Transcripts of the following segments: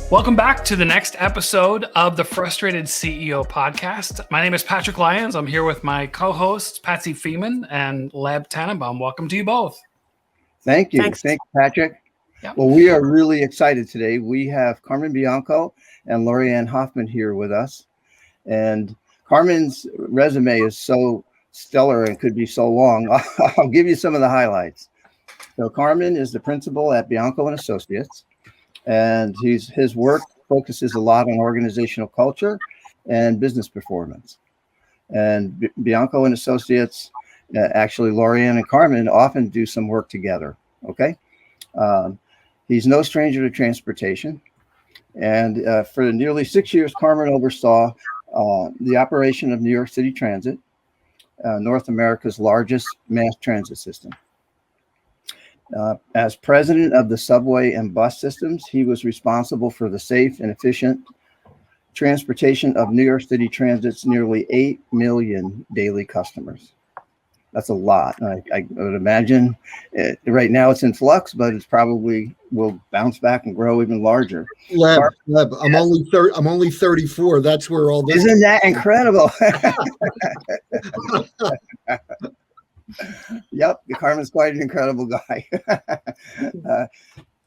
Welcome back to the next episode of the Frustrated CEO podcast. My name is Patrick Lyons. I'm here with my co-hosts, Patsy Feeman and Leb Tannenbaum. Welcome to you both. Thank you. Thanks. Thank you, Patrick. Yep. Well, we are really excited today. We have Carmen Bianco and Loriann Hoffmann here with us. And Carmen's resume is so stellar and could be so long. I'll give you some of the highlights. So Carmen is the principal at Bianco and Associates. And his work focuses a lot on organizational culture and business performance. And Bianco and Associates, actually Loriann and Carmen often do some work together. Okay. He's no stranger to transportation. And for nearly 6 years, Carmen oversaw the operation of New York City Transit, North America's largest mass transit system. As president of the subway and bus systems, he was responsible for the safe and efficient transportation of New York City Transit's nearly 8 million daily customers. That's a lot. I would imagine right now it's in flux, but it's probably will bounce back and grow even larger. Leb, I'm only 34. That's where all this Isn't that incredible? Yep, Carmen's quite an incredible guy.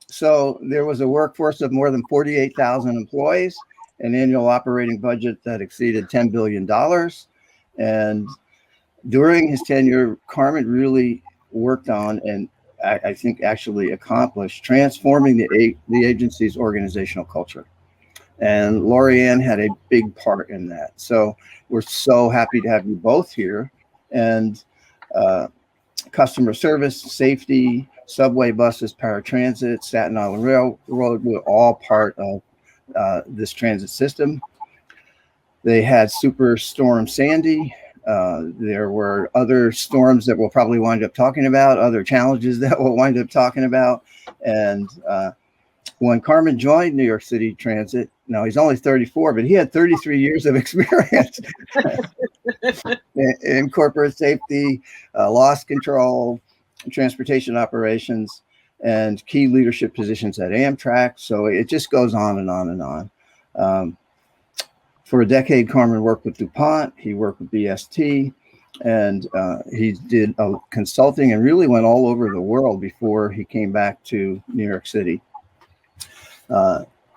So there was a workforce of more than 48,000 employees, an annual operating budget that exceeded $10 billion. And during his tenure, Carmen really worked on and I think actually accomplished transforming the agency's organizational culture. And Loriann had a big part in that. So we're so happy to have you both here. And customer service, safety, subway, buses, paratransit, Staten Island Railroad were all part of this transit system. They had Superstorm Sandy. There were other storms that we'll probably wind up talking about, other challenges that we'll wind up talking about. And when Carmen joined New York City Transit, now he's only 34, but he had 33 years of experience in corporate safety, loss control, transportation operations, and key leadership positions at Amtrak. So it just goes on and on and on. For a decade, Carmen worked with DuPont. He worked with BST, and he did consulting and really went all over the world before he came back to New York City.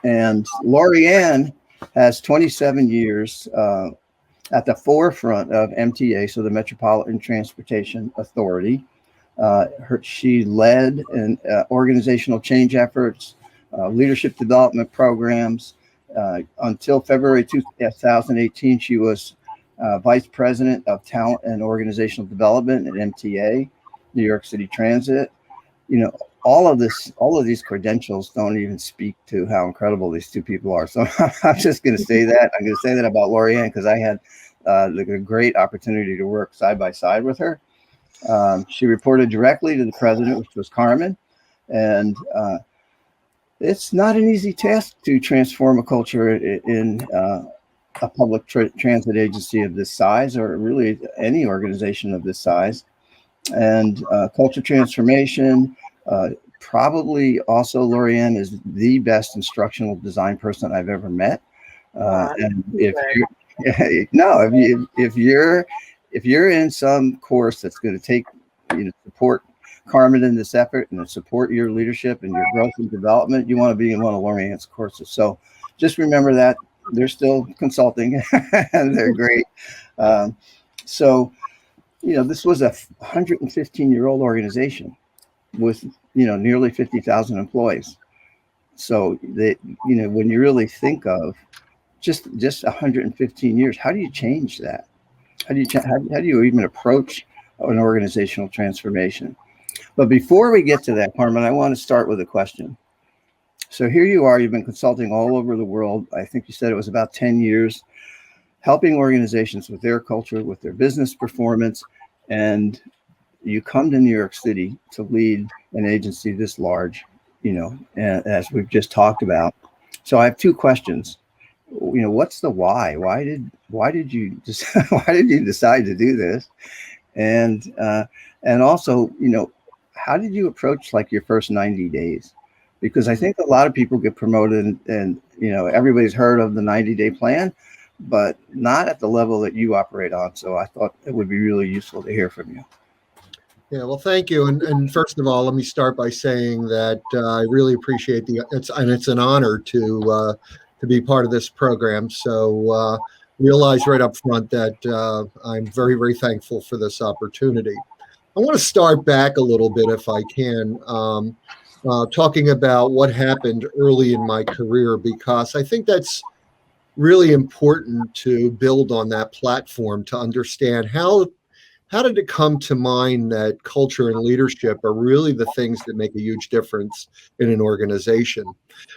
And Loriann has 27 years at the forefront of MTA, so the Metropolitan Transportation Authority. She led organizational change efforts, leadership development programs. Until February 2018, she was vice president of talent and organizational development at MTA, New York City Transit. You know, all of these credentials don't even speak to how incredible these two people are. So I'm just going to say that. I'm going to say that about Loriann because I had the great opportunity to work side by side with her. She reported directly to the president, which was Carmen, and it's not an easy task to transform a culture in a public transit agency of this size, or really any organization of this size. And culture transformation, probably also Loriann is the best instructional design person I've ever met. And if you're in some course that's going to take support Carmen in this effort and support your leadership and your growth and development, you want to be in one of Loriann's courses. So just remember that they're still consulting and they're great. So this was a 115-year-old organization with, nearly 50,000 employees. So when you really think of just 115 years, how do you change that? How do you even approach an organizational transformation? But before we get to that, Carmen, I want to start with a question. So here you are, you've been consulting all over the world. I think you said it was about 10 years, helping organizations with their culture, with their business performance, and you come to New York City to lead an agency this large, as we've just talked about. So I have two questions. What's the why? Why did you decide to do this? And also, how did you approach like your first 90 days? because I think a lot of people get promoted and everybody's heard of the 90-day plan, but not at the level that you operate on. So I thought it would be really useful to hear from you. Yeah, well, thank you. And first of all, let me start by saying that I really appreciate it's an honor to be part of this program. So realize right up front that I'm very, very thankful for this opportunity. I want to start back a little bit, if I can, talking about what happened early in my career, because I think that's really important to build on that platform to understand how did it come to mind that culture and leadership are really the things that make a huge difference in an organization.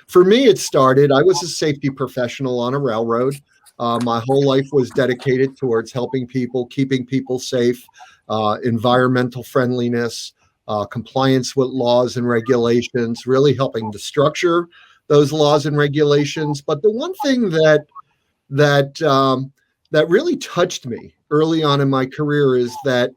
For me, it started, I was a safety professional on a railroad. My whole life was dedicated towards helping people, keeping people safe, environmental friendliness, compliance with laws and regulations, really helping to structure those laws and regulations. But the one thing that really touched me early on in my career is that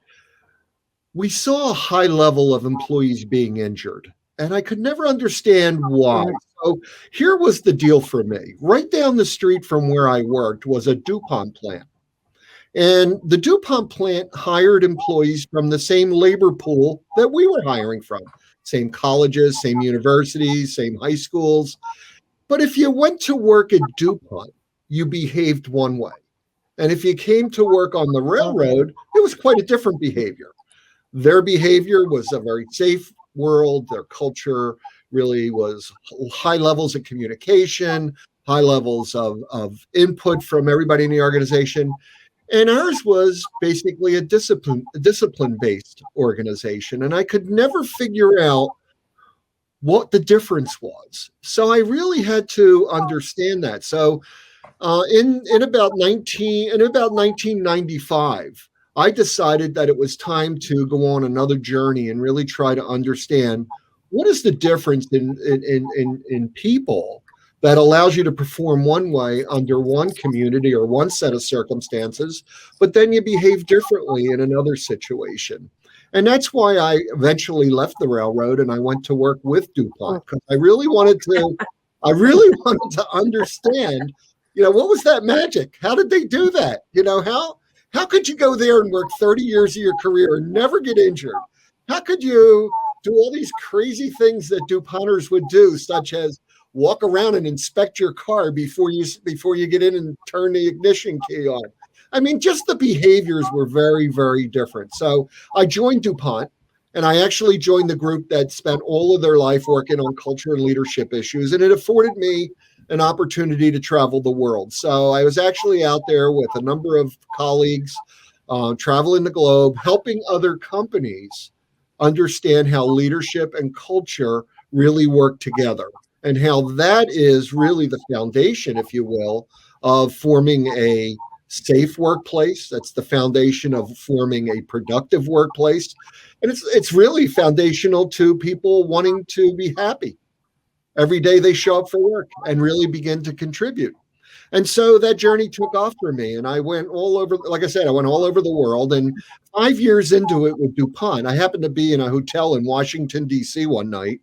we saw a high level of employees being injured, and I could never understand why. So here was the deal for me. Right down the street from where I worked was a DuPont plant. And the DuPont plant hired employees from the same labor pool that we were hiring from. Same colleges, same universities, same high schools. But if you went to work at DuPont, you behaved one way. And if you came to work on the railroad, it was quite a different behavior. Their behavior was a very safe world. Their culture really was high levels of communication, high levels of input from everybody in the organization. And ours was basically a discipline-based organization. And I could never figure out what the difference was. So I really had to understand that. So in about 1995, I decided that it was time to go on another journey and really try to understand what is the difference in people that allows you to perform one way under one community or one set of circumstances, but then you behave differently in another situation. And that's why I eventually left the railroad and I went to work with DuPont, because I really wanted to understand, what was that magic? How did they do that? How could you go there and work 30 years of your career and never get injured? How could you do all these crazy things that DuPonters would do, such as walk around and inspect your car before you get in and turn the ignition key on? I mean, just the behaviors were very, very different. So I joined DuPont, and I actually joined the group that spent all of their life working on culture and leadership issues, and it afforded me an opportunity to travel the world. So I was actually out there with a number of colleagues, traveling the globe, helping other companies understand how leadership and culture really work together, and how that is really the foundation, if you will, of forming a safe workplace. That's the foundation of forming a productive workplace. And it's really foundational to people wanting to be happy every day they show up for work and really begin to contribute. And so that journey took off for me. And I went all over, like I said, I went all over the world. And 5 years into it with DuPont, I happened to be in a hotel in Washington, D.C. one night.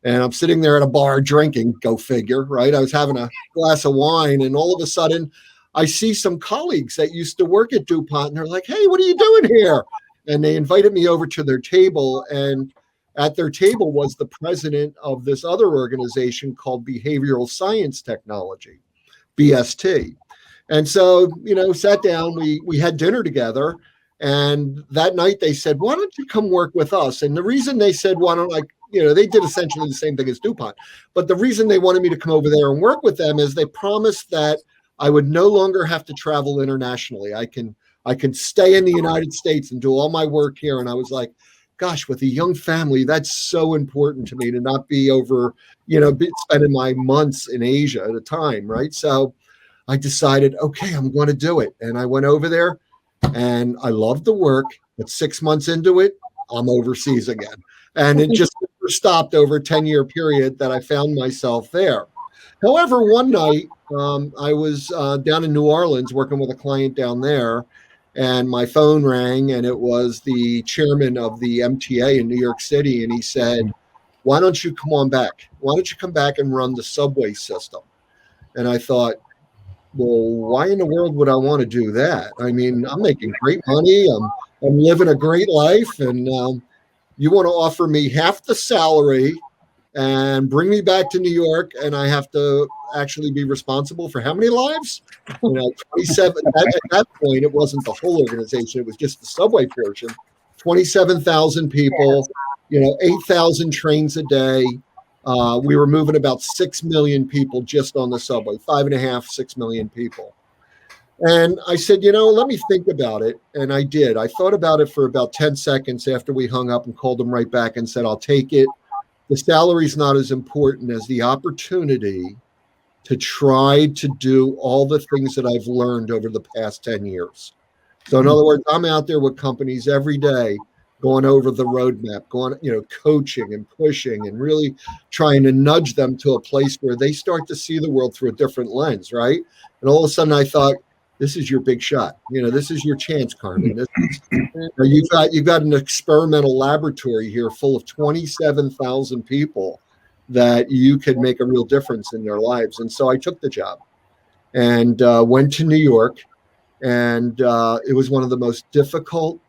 And I'm sitting there at a bar drinking, go figure, right? I was having a glass of wine, and all of a sudden I see some colleagues that used to work at DuPont, and they're like, hey, what are you doing here? And they invited me over to their table, and at their table was the president of this other organization called Behavioral Science Technology, BST. And so, sat down, we had dinner together. And that night they said, why don't you come work with us? And the reason they said, why don't I, they did essentially the same thing as DuPont. But the reason they wanted me to come over there and work with them is they promised that I would no longer have to travel internationally. I can stay in the United States and do all my work here. And I was like, gosh, with a young family, that's so important to me to not be over, spending my months in Asia at a time, right? So I decided, okay, I'm going to do it. And I went over there and I loved the work, but 6 months into it, I'm overseas again. And it just never stopped over a 10-year period that I found myself there. However, one night I was down in New Orleans working with a client down there, and my phone rang, and it was the chairman of the MTA in New York City. And he said, why don't you come on back Why don't you come back and run the subway system? And I thought, well, why in the world would I want to do that? I mean, I'm making great money. I'm living a great life. And you want to offer me half the salary and bring me back to New York, and I have to actually be responsible for how many lives? 27. At that point, it wasn't the whole organization; it was just the subway portion. 27,000 people, 8,000 trains a day. We were moving about 6 million people just on the subway, 5.5, 6 million people. And I said, let me think about it. And I did. I thought about it for about 10 seconds after we hung up and called them right back and said, I'll take it. The salary's not as important as the opportunity to try to do all the things that I've learned over the past 10 years. So in other words, I'm out there with companies every day going over the roadmap, coaching and pushing and really trying to nudge them to a place where they start to see the world through a different lens, right? And all of a sudden I thought, this is your big shot. This is your chance, Carmen. You've got an experimental laboratory here full of 27,000 people that you could make a real difference in their lives. And so I took the job and went to New York. And it was one of the most difficult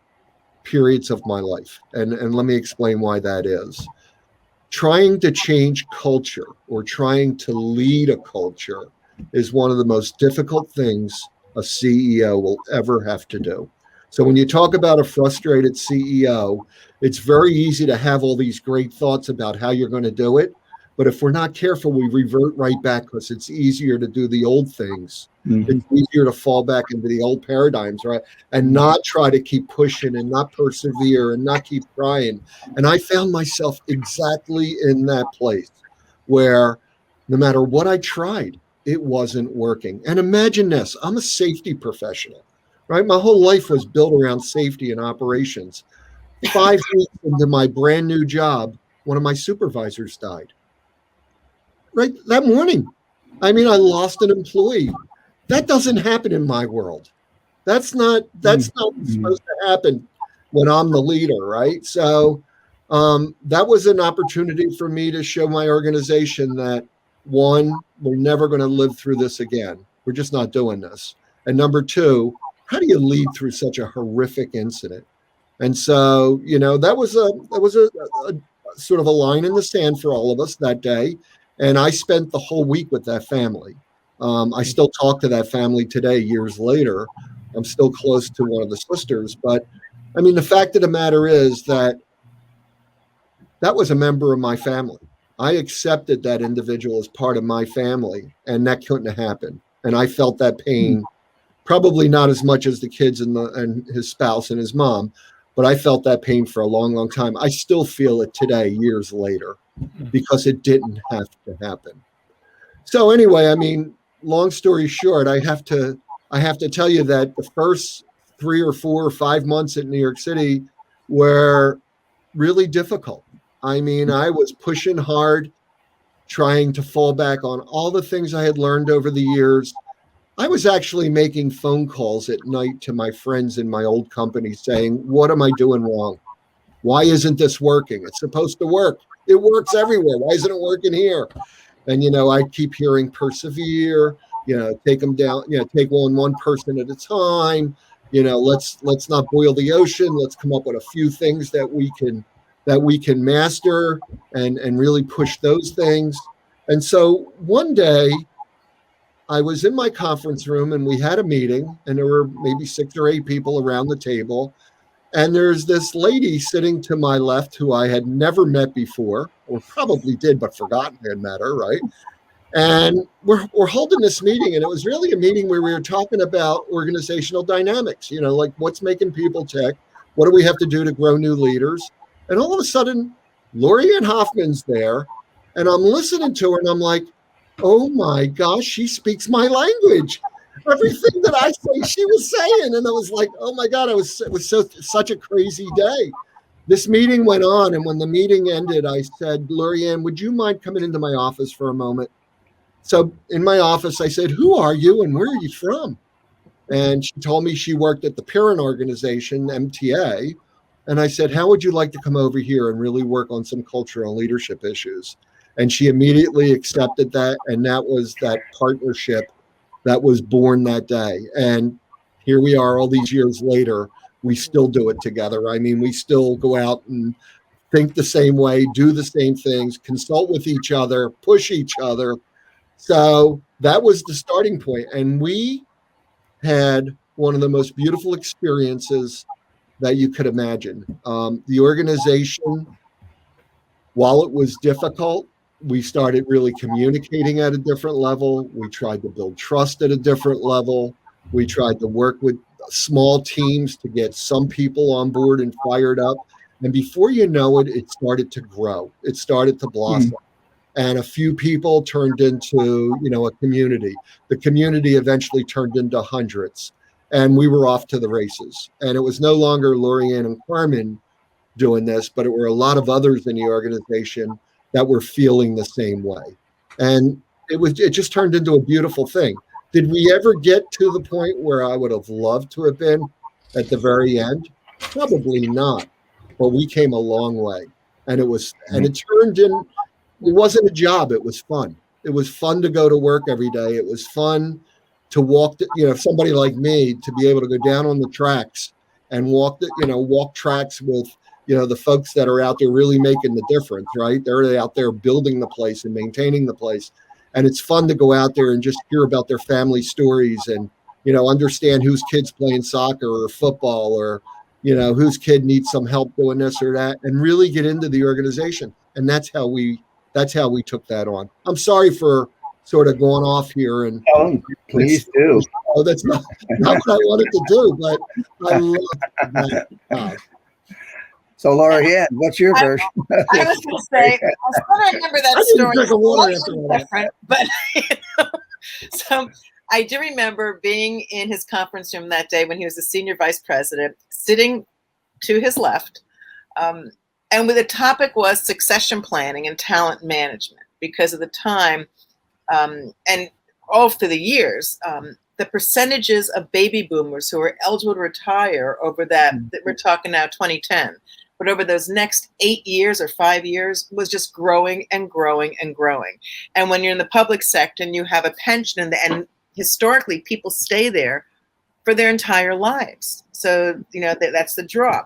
periods of my life. And let me explain why that is. Trying to change culture or trying to lead a culture is one of the most difficult things a CEO will ever have to do. So when you talk about a frustrated CEO, it's very easy to have all these great thoughts about how you're going to do it. But if we're not careful, we revert right back because it's easier to do the old things. Mm-hmm. It's easier to fall back into the old paradigms, right? And not try to keep pushing and not persevere and not keep trying. And I found myself exactly in that place where no matter what I tried, it wasn't working. And imagine this, I'm a safety professional, right? My whole life was built around safety and operations. 5 weeks into my brand new job, one of my supervisors died. Right that morning. I mean, I lost an employee. That doesn't happen in my world. That's not supposed to happen when I'm the leader, right? So that was an opportunity for me to show my organization that, one, we're never going to live through this again. We're just not doing this. And number two, how do you lead through such a horrific incident? And so, that was a sort of a line in the sand for all of us that day. And I spent the whole week with that family. I still talk to that family today, years later. I'm still close to one of the sisters. But I mean, the fact of the matter is that was a member of my family. I accepted that individual as part of my family, and that couldn't have happened. And I felt that pain, probably not as much as the kids and his spouse and his mom, but I felt that pain for a long, long time. I still feel it today, years later, because it didn't have to happen. So anyway, I mean, long story short, I have to tell you that the first 3 or 4 or 5 months in New York City were really difficult. I mean, I was pushing hard, trying to fall back on all the things I had learned over the years. I was actually making phone calls at night to my friends in my old company saying, what am I doing wrong? Why isn't this working? It's supposed to work. It works everywhere. Why isn't it working here? And, I keep hearing persevere, take them down, take one person at a time. Let's not boil the ocean. Let's come up with a few things that we can master and really push those things. And so one day I was in my conference room and we had a meeting and there were maybe 6 or 8 people around the table. And there's this lady sitting to my left who I had never met before, or probably did, but forgotten I had met her, right? And we're holding this meeting, and it was really a meeting where we were talking about organizational dynamics, like what's making people tick, what do we have to do to grow new leaders? And all of a sudden, Loriann Hoffmann's there, and I'm listening to her, and I'm like, oh my gosh, she speaks my language. Everything that I say, she was saying. And I was like, oh my God, it was such a crazy day. This meeting went on. And when the meeting ended, I said, Loriann, would you mind coming into my office for a moment? So in my office, I said, who are you and where are you from? And she told me she worked at the parent organization, MTA. And I said, how would you like to come over here and really work on some cultural and leadership issues? And she immediately accepted that. And that was that partnership that was born that day. And here we are all these years later. We still do it together. I mean, we still go out and think the same way, do the same things, consult with each other, push each other. So that was the starting point. And we had one of the most beautiful experiences that you could imagine. The organization, while it was difficult, we started really communicating at a different level. We tried to build trust at a different level. We tried to work with small teams to get some people on board and fired up. And before you know it, it started to grow. It started to blossom. And a few people turned into, a community. The community eventually turned into hundreds. And we were off to the races. And it was no longer Loriann and Carmen doing this, but it were a lot of others in the organization that were feeling the same way. And it just turned into a beautiful thing. Did we ever get to the point where I would have loved to have been at the very end? Probably not. But we came a long way. And it turned in, it wasn't a job, it was fun. It was fun to go to work every day. It was fun to walk, somebody like me to be able to go down on the tracks and walk tracks with, the folks that are out there really making the difference, right? They're out there building the place and maintaining the place. And it's fun to go out there and just hear about their family stories and, understand whose kid's playing soccer or football or, whose kid needs some help doing this or that, and really get into the organization. And that's how we took that on. I'm sorry for sort of going off here. And please do. Oh, that's not what I wanted to do, but I love that. So, Loriann, what's your version? I was going to say, I still remember that story. Different, but so I do remember being in his conference room that day when he was the senior vice president, sitting to his left, and the topic was succession planning and talent management. Because at the time, and all through the years, the percentages of baby boomers who were eligible to retire over that we're talking now 2010. But over those next 8 years or 5 years was just growing and growing and growing. And when you're in the public sector and you have a pension, and historically people stay there for their entire lives. So, that's the draw.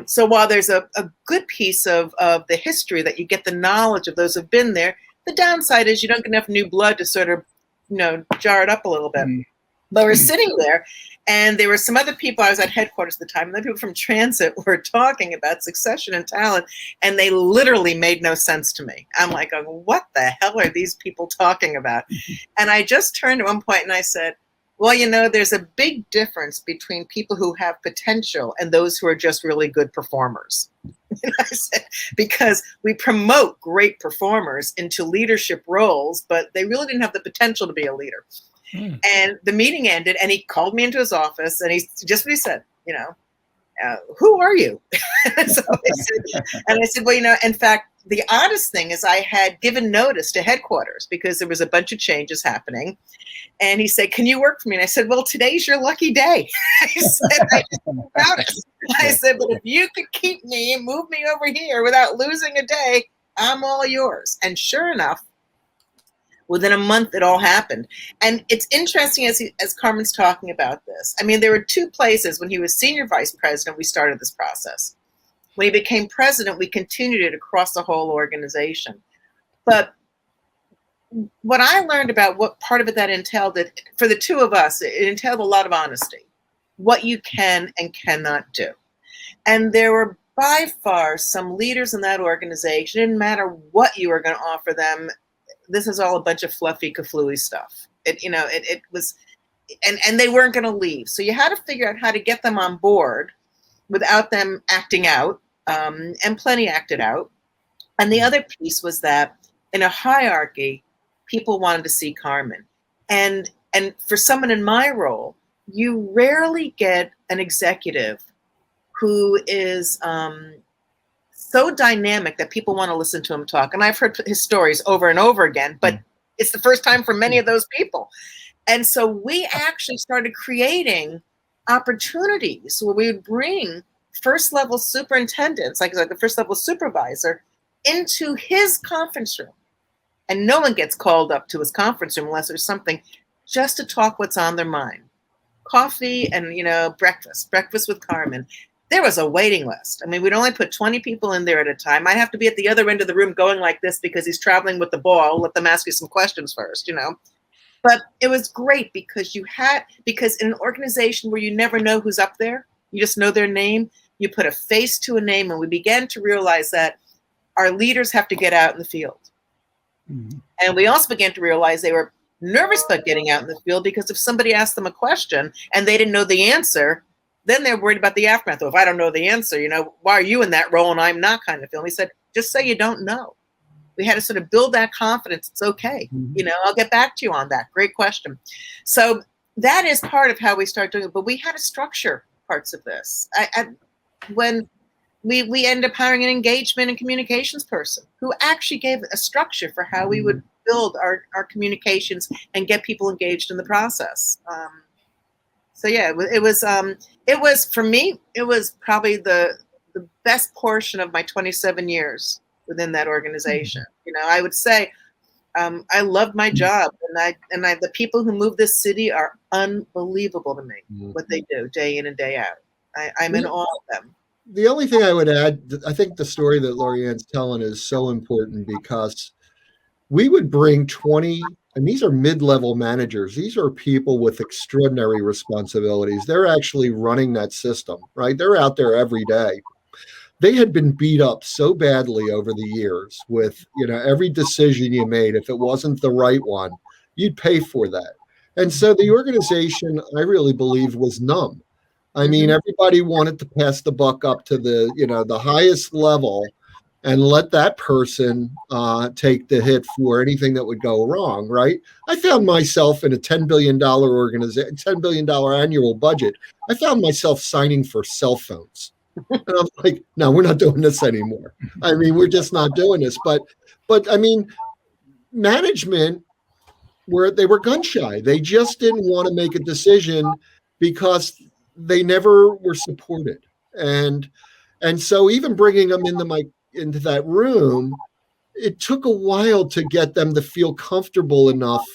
So while there's a good piece of the history that you get the knowledge of those who've been there, the downside is you don't get enough new blood to sort of, jar it up a little bit. But we're sitting there, and there were some other people. I was at headquarters at the time, and the people from transit were talking about succession and talent, and they literally made no sense to me. I'm like, what the hell are these people talking about? And I just turned at one point and I said, well, there's a big difference between people who have potential and those who are just really good performers. I said, because we promote great performers into leadership roles, but they really didn't have the potential to be a leader. And the meeting ended, and he called me into his office, and he said, who are you? I said, well, in fact, the oddest thing is I had given notice to headquarters because there was a bunch of changes happening. And he said, can you work for me? And I said, well, today's your lucky day. I said, but if you could keep me and move me over here without losing a day, I'm all yours. And sure enough, within a month, it all happened. And it's interesting as Carmen's talking about this. I mean, there were two places when he was senior vice president, we started this process. When he became president, we continued it across the whole organization. But what I learned about what part of it that entailed, that for the two of us, it entailed a lot of honesty, what you can and cannot do. And there were by far some leaders in that organization, it didn't matter what you were going to offer them, this is all a bunch of fluffy, kaflooey stuff. It was, and they weren't going to leave. So you had to figure out how to get them on board without them acting out, and plenty acted out. And the other piece was that in a hierarchy, people wanted to see Carmen. And for someone in my role, you rarely get an executive who is so dynamic that people want to listen to him talk. And I've heard his stories over and over again, but it's the first time for many of those people. And so we actually started creating opportunities where we would bring first level superintendents, like the first level supervisor, into his conference room And no one gets called up to his conference room unless there's something just to talk what's on their mind. Coffee and, breakfast with Carmen. There was a waiting list. I mean, we'd only put 20 people in there at a time. I'd have to be at the other end of the room going like this because he's traveling with the ball. Let them ask you some questions first, But it was great because because in an organization where you never know who's up there, you just know their name, you put a face to a name, and we began to realize that our leaders have to get out in the field. Mm-hmm. And we also began to realize they were nervous about getting out in the field because if somebody asked them a question and they didn't know the answer, then they're worried about the aftermath. Well, if I don't know the answer, why are you in that role and I'm not, kind of feeling. We said, just say you don't know. We had to sort of build that confidence. It's okay. Mm-hmm. I'll get back to you on that. Great question. So that is part of how we start doing it. But we had to structure parts of this. When we ended up hiring an engagement and communications person who actually gave a structure for how we would build our communications and get people engaged in the process. So yeah, it was for me, it was probably the best portion of my 27 years within that organization. I would say I loved my job, and the people who move this city are unbelievable to me. What they do day in and day out. I'm in awe of them. The only thing I would add, I think the story that Loriann's telling is so important because we would bring 20, and these are mid-level managers. These are people with extraordinary responsibilities. They're actually running that system, right? They're out there every day. They had been beat up so badly over the years with, every decision you made. If it wasn't the right one, you'd pay for that. And so the organization, I really believe, was numb. I mean, everybody wanted to pass the buck up to the highest level and let that person take the hit for anything that would go wrong, right? I found myself in a $10 billion organization, $10 billion annual budget. I found myself signing for cell phones. And I'm like, no, we're not doing this anymore. I mean, we're just not doing this. But I mean, management, they were gun shy. They just didn't want to make a decision because they never were supported. And so even bringing them into that room, it took a while to get them to feel comfortable enough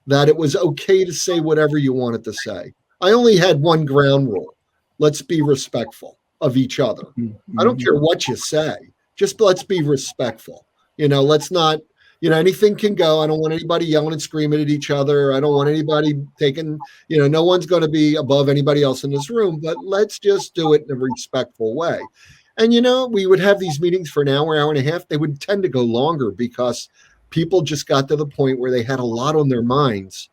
that it was okay to say whatever you wanted to say. I only had one ground rule. Let's be respectful of each other. I don't care what you say. Just let's be respectful. Let's not, anything can go. I don't want anybody yelling and screaming at each other. I don't want anybody taking, no one's going to be above anybody else in this room, but let's just do it in a respectful way. And, we would have these meetings for an hour, hour and a half. They would tend to go longer because people just got to the point where they had a lot on their minds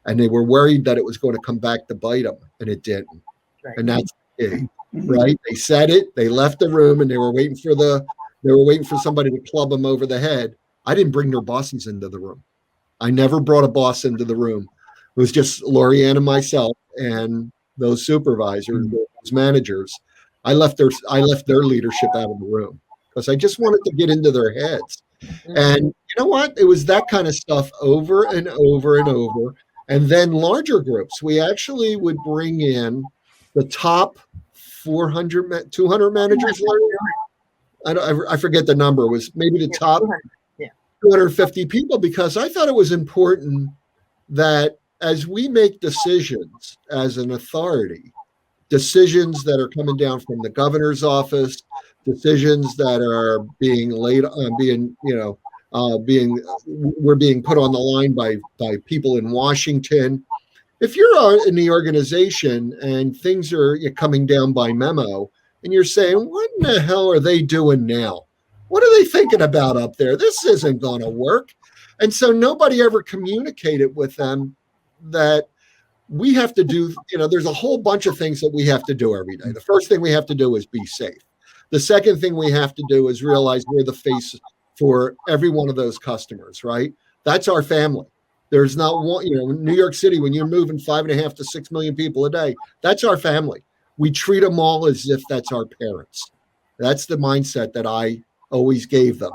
and they were worried that it was going to come back to bite them, and it didn't. Right. And that's it, right? They said it, they left the room, and they were waiting for somebody to club them over the head. I didn't bring their bosses into the room. I never brought a boss into the room. It was just Loriann and myself and those supervisors, those managers. I left their leadership out of the room because I just wanted to get into their heads. And you know what? It was that kind of stuff over and over and over. And then larger groups. We actually would bring in the top 400, 200 managers. I forget the number. It was maybe the top 250 people, because I thought it was important that as we make decisions as an authority, decisions that are coming down from the governor's office, decisions that are being laid on, we're being put on the line by people in Washington. If you're in the organization and things are coming down by memo and you're saying, what in the hell are they doing now? What are they thinking about up there? This isn't going to work. And so nobody ever communicated with them that we have to do, there's a whole bunch of things that we have to do every day. The first thing we have to do is be safe. The second thing we have to do is realize we're the face for every one of those customers, right? That's our family. There's not one, New York City, when you're moving 5.5 to 6 million people a day, that's our family. We treat them all as if that's our parents. That's the mindset that I always gave them.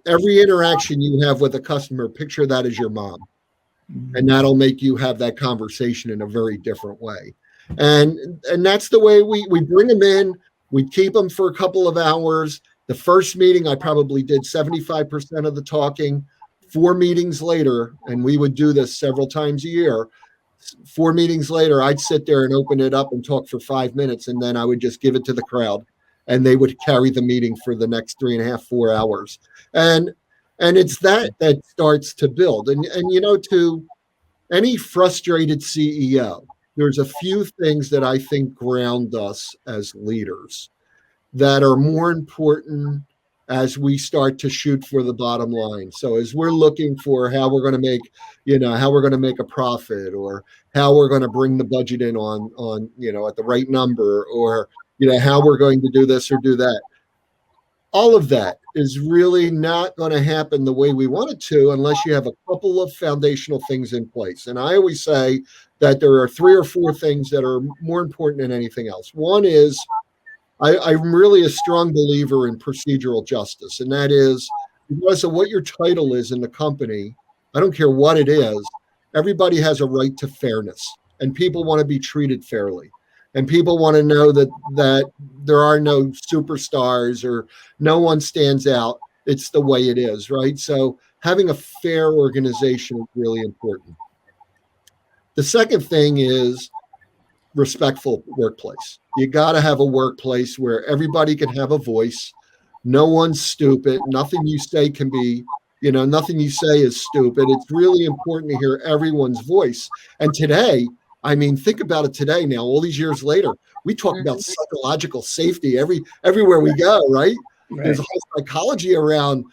Every interaction you have with a customer, picture that as your mom. And that'll make you have that conversation in a very different way. And that's the way we bring them in. We keep them for a couple of hours. The first meeting, I probably did 75% of the talking. 4 meetings later, and we would do this several times a year, 4 meetings later, I'd sit there and open it up and talk for 5 minutes, and then I would just give it to the crowd, and they would carry the meeting for the next 3.5, 4 hours. And it's that starts to build. And to any frustrated CEO, there's a few things that I think ground us as leaders that are more important as we start to shoot for the bottom line. So as we're looking for how we're going to make a profit, or how we're going to bring the budget in on at the right number, or how we're going to do this or do that. All of that is really not going to happen the way we want it to unless you have a couple of foundational things in place. And I always say that there are 3 or 4 things that are more important than anything else. One is, I'm really a strong believer in procedural justice, and that is, regardless of what your title is in the company, I don't care what it is, everybody has a right to fairness, and people want to be treated fairly. And people want to know that there are no superstars or no one stands out. It's the way it is, right? So having a fair organization is really important. The second thing is respectful workplace. You got to have a workplace where everybody can have a voice. No one's stupid. Nothing you say can be, nothing you say is stupid. It's really important to hear everyone's voice. And today, think about it today now, all these years later, we talk about psychological safety everywhere we go, right? There's a whole psychology around,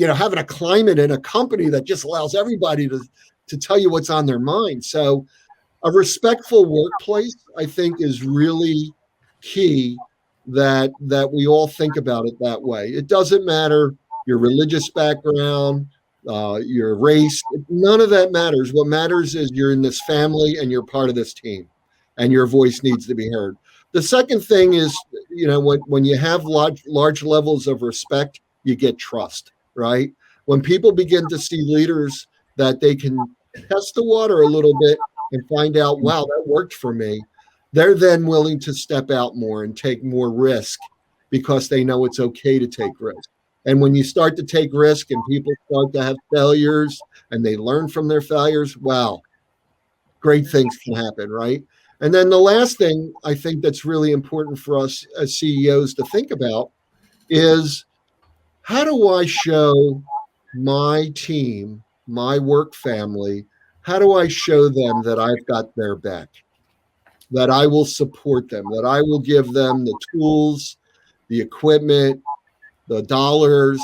having a climate in a company that just allows everybody to tell you what's on their mind. So a respectful workplace, I think, is really key, that we all think about it that way. It doesn't matter your religious background, your race, none of that matters. What matters is you're in this family and you're part of this team, and your voice needs to be heard. The second thing is, when you have large levels of respect, you get trust, right? When people begin to see leaders that they can test the water a little bit and find out, wow, that worked for me, they're then willing to step out more and take more risk because they know it's okay to take risk. And when you start to take risk and people start to have failures and they learn from their failures, wow, great things can happen, right? And then the last thing I think that's really important for us as CEOs to think about is, how do I show my team, my work family, how do I show them that I've got their back, that I will support them, that I will give them the tools, the equipment, the dollars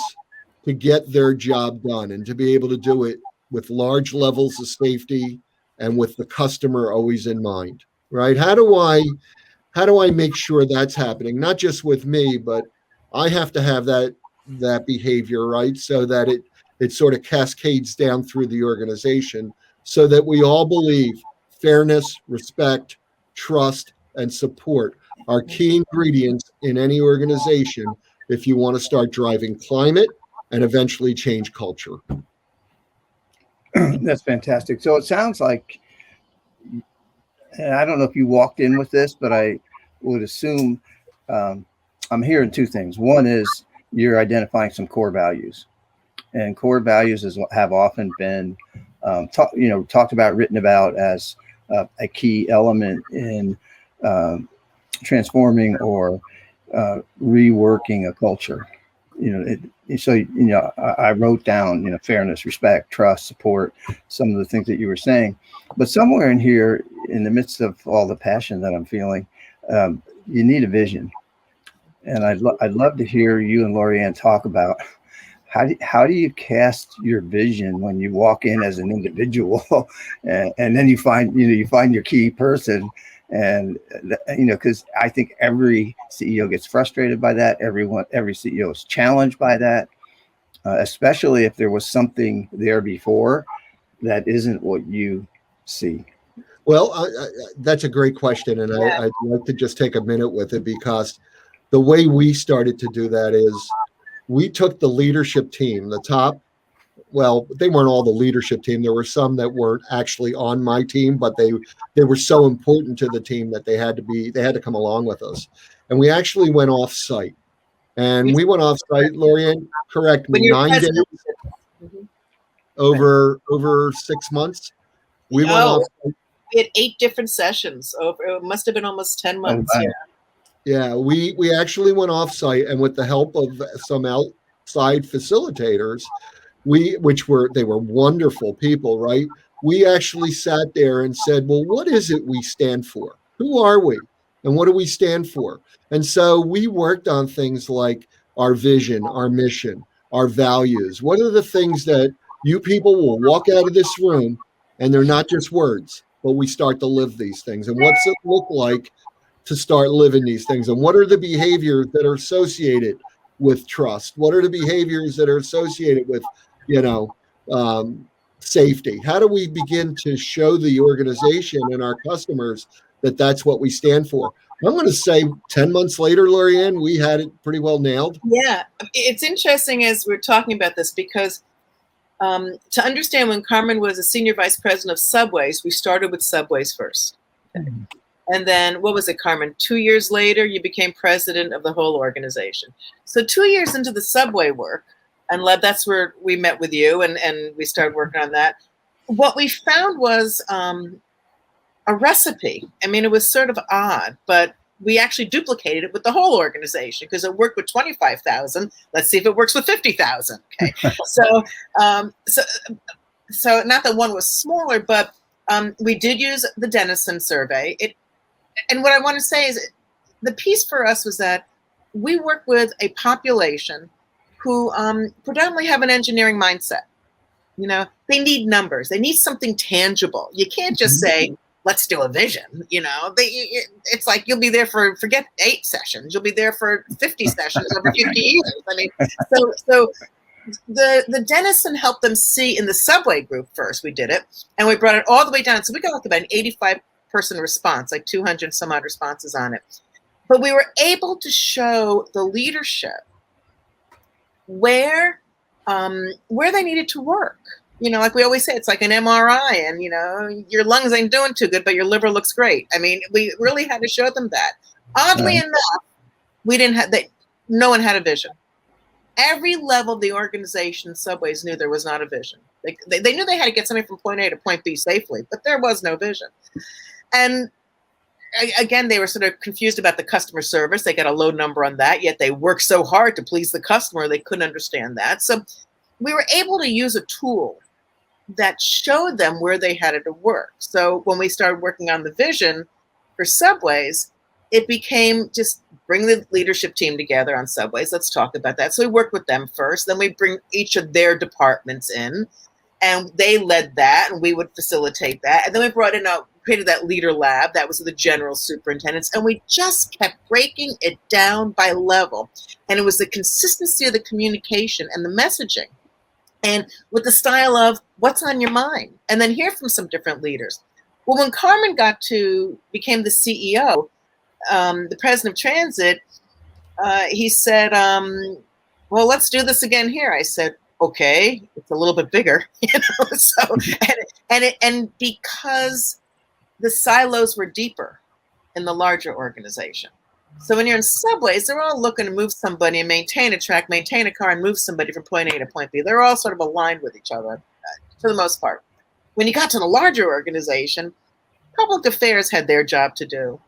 to get their job done, and to be able to do it with large levels of safety and with the customer always in mind, right? How do I make sure that's happening? Not just with me, but I have to have that behavior, right? So that it sort of cascades down through the organization, so that we all believe fairness, respect, trust, and support are key ingredients in any organization if you want to start driving climate and eventually change culture. That's fantastic. So it sounds like, and I don't know if you walked in with this, but I would assume I'm hearing 2 things. One is you're identifying some core values, and core values have often been talked about, written about as a key element in transforming or reworking a culture. I wrote down, fairness, respect, trust, support, some of the things that you were saying. But somewhere in here, in the midst of all the passion that I'm feeling, you need a vision. And I'd love to hear you and Loriann talk about how do you cast your vision when you walk in as an individual, and then you find your key person, and because I think every CEO gets frustrated by that. Every CEO is challenged by that, especially if there was something there before that isn't what you see. Well, that's a great question, and I'd like to just take a minute with it, because the way we started to do that is we took the leadership team, the top. Well, they weren't all the leadership team. There were some that weren't actually on my team, but they were so important to the team that they had to come along with us. And we actually went off site And we went off site, Loriann, correct me, When you're 9 days president. Mhm. over 6 months. We went off site. We had 8 different sessions over. It must have been almost 10 months. Oh, wow. Yeah, we actually went off site, and with the help of some outside facilitators, they were wonderful people, right? We actually sat there and said, well, what is it we stand for? Who are we? And what do we stand for? And so we worked on things like our vision, our mission, our values. What are the things that you people will walk out of this room and they're not just words, but we start to live these things? And what's it look like to start living these things? And what are the behaviors that are associated with trust? What are the behaviors that are associated with, safety? How do we begin to show the organization and our customers that that's what we stand for? I'm going to say 10 months later, Loriann, we had it pretty well nailed. Yeah, it's interesting as we're talking about this because to understand when Carmen was a senior vice president of Subways, we started with Subways first. Mm-hmm. And then what was it, Carmen? 2 years later, you became president of the whole organization. So 2 years into the Subway work, and Leb, that's where we met with you and we started working on that. What we found was a recipe. I mean, it was sort of odd, but we actually duplicated it with the whole organization because it worked with 25,000. Let's see if it works with 50,000. Okay. So not that one was smaller, but we did use the Denison survey. And what I want to say is the piece for us was that we work with a population who predominantly have an engineering mindset. They need numbers. They need something tangible. You can't just say, let's do a vision. It's like you'll be there for, forget 8 sessions. You'll be there for 50 sessions over 50 years. I mean, so the Denison helped them see in the Subway group first. We did it, and we brought it all the way down. So we got like about an 85-person response, like 200 some odd responses on it. But we were able to show the leadership where they needed to work. Like we always say, it's like an MRI, and your lungs ain't doing too good, but your liver looks great. I mean, we really had to show them that. Oddly enough, we didn't have that. No one had a vision. Every level of the organization, Subways, knew there was not a vision. They knew they had to get something from point A to point B safely, but there was no vision. And again, they were sort of confused about the customer service. They got a low number on that, yet they worked so hard to please the customer, they couldn't understand that. So we were able to use a tool that showed them where they had to work. So when we started working on the vision for Subways, it became just bring the leadership team together on Subways. Let's talk about that. So we worked with them first. Then we bring each of their departments in, and they led that, and we would facilitate that. And then we brought in created that leader lab. That was the general superintendents. And we just kept breaking it down by level. And it was the consistency of the communication and the messaging. And with the style of what's on your mind, and then hear from some different leaders. Well, when Carmen became the CEO, the president of Transit, he said, well, let's do this again here. I said, okay, it's a little bit bigger, so, and because the silos were deeper in the larger organization. So when you're in Subways, they're all looking to move somebody and maintain a track, maintain a car, and move somebody from point A to point B. They're all sort of aligned with each other for the most part. When you got to the larger organization, public affairs had their job to do.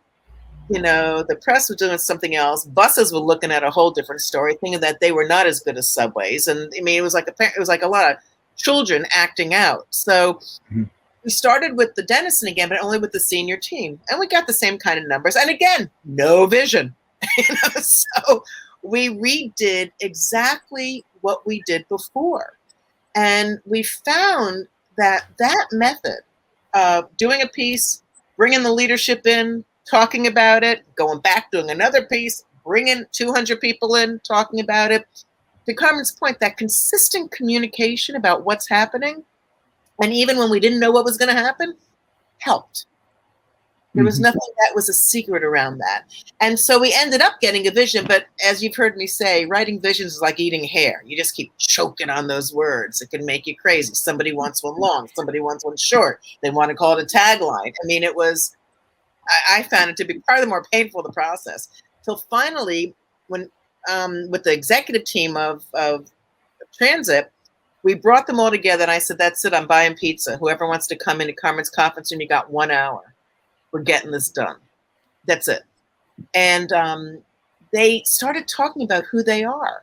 The press was doing something else. Buses were looking at a whole different story, thinking that they were not as good as Subways. And I mean, it was like a lot of children acting out. So we started with the Denison again, but only with the senior team. And we got the same kind of numbers. And again, no vision. So we redid exactly what we did before. And we found that method of doing a piece, bringing the leadership in, talking about it, going back, doing another piece, bringing 200 people in, talking about it. To Carmen's point, that consistent communication about what's happening, and even when we didn't know what was going to happen, helped. There was nothing that was a secret around that. And so we ended up getting a vision, but as you've heard me say, writing visions is like eating hair. You just keep choking on those words. It can make you crazy. Somebody wants one long, somebody wants one short. They want to call it a tagline. I mean, I found it to be part of the more painful of the process. Till finally, when with the executive team of Transit, we brought them all together, and I said, that's it, I'm buying pizza. Whoever wants to come into Carmen's conference room, you got 1 hour. We're getting this done. That's it. And they started talking about who they are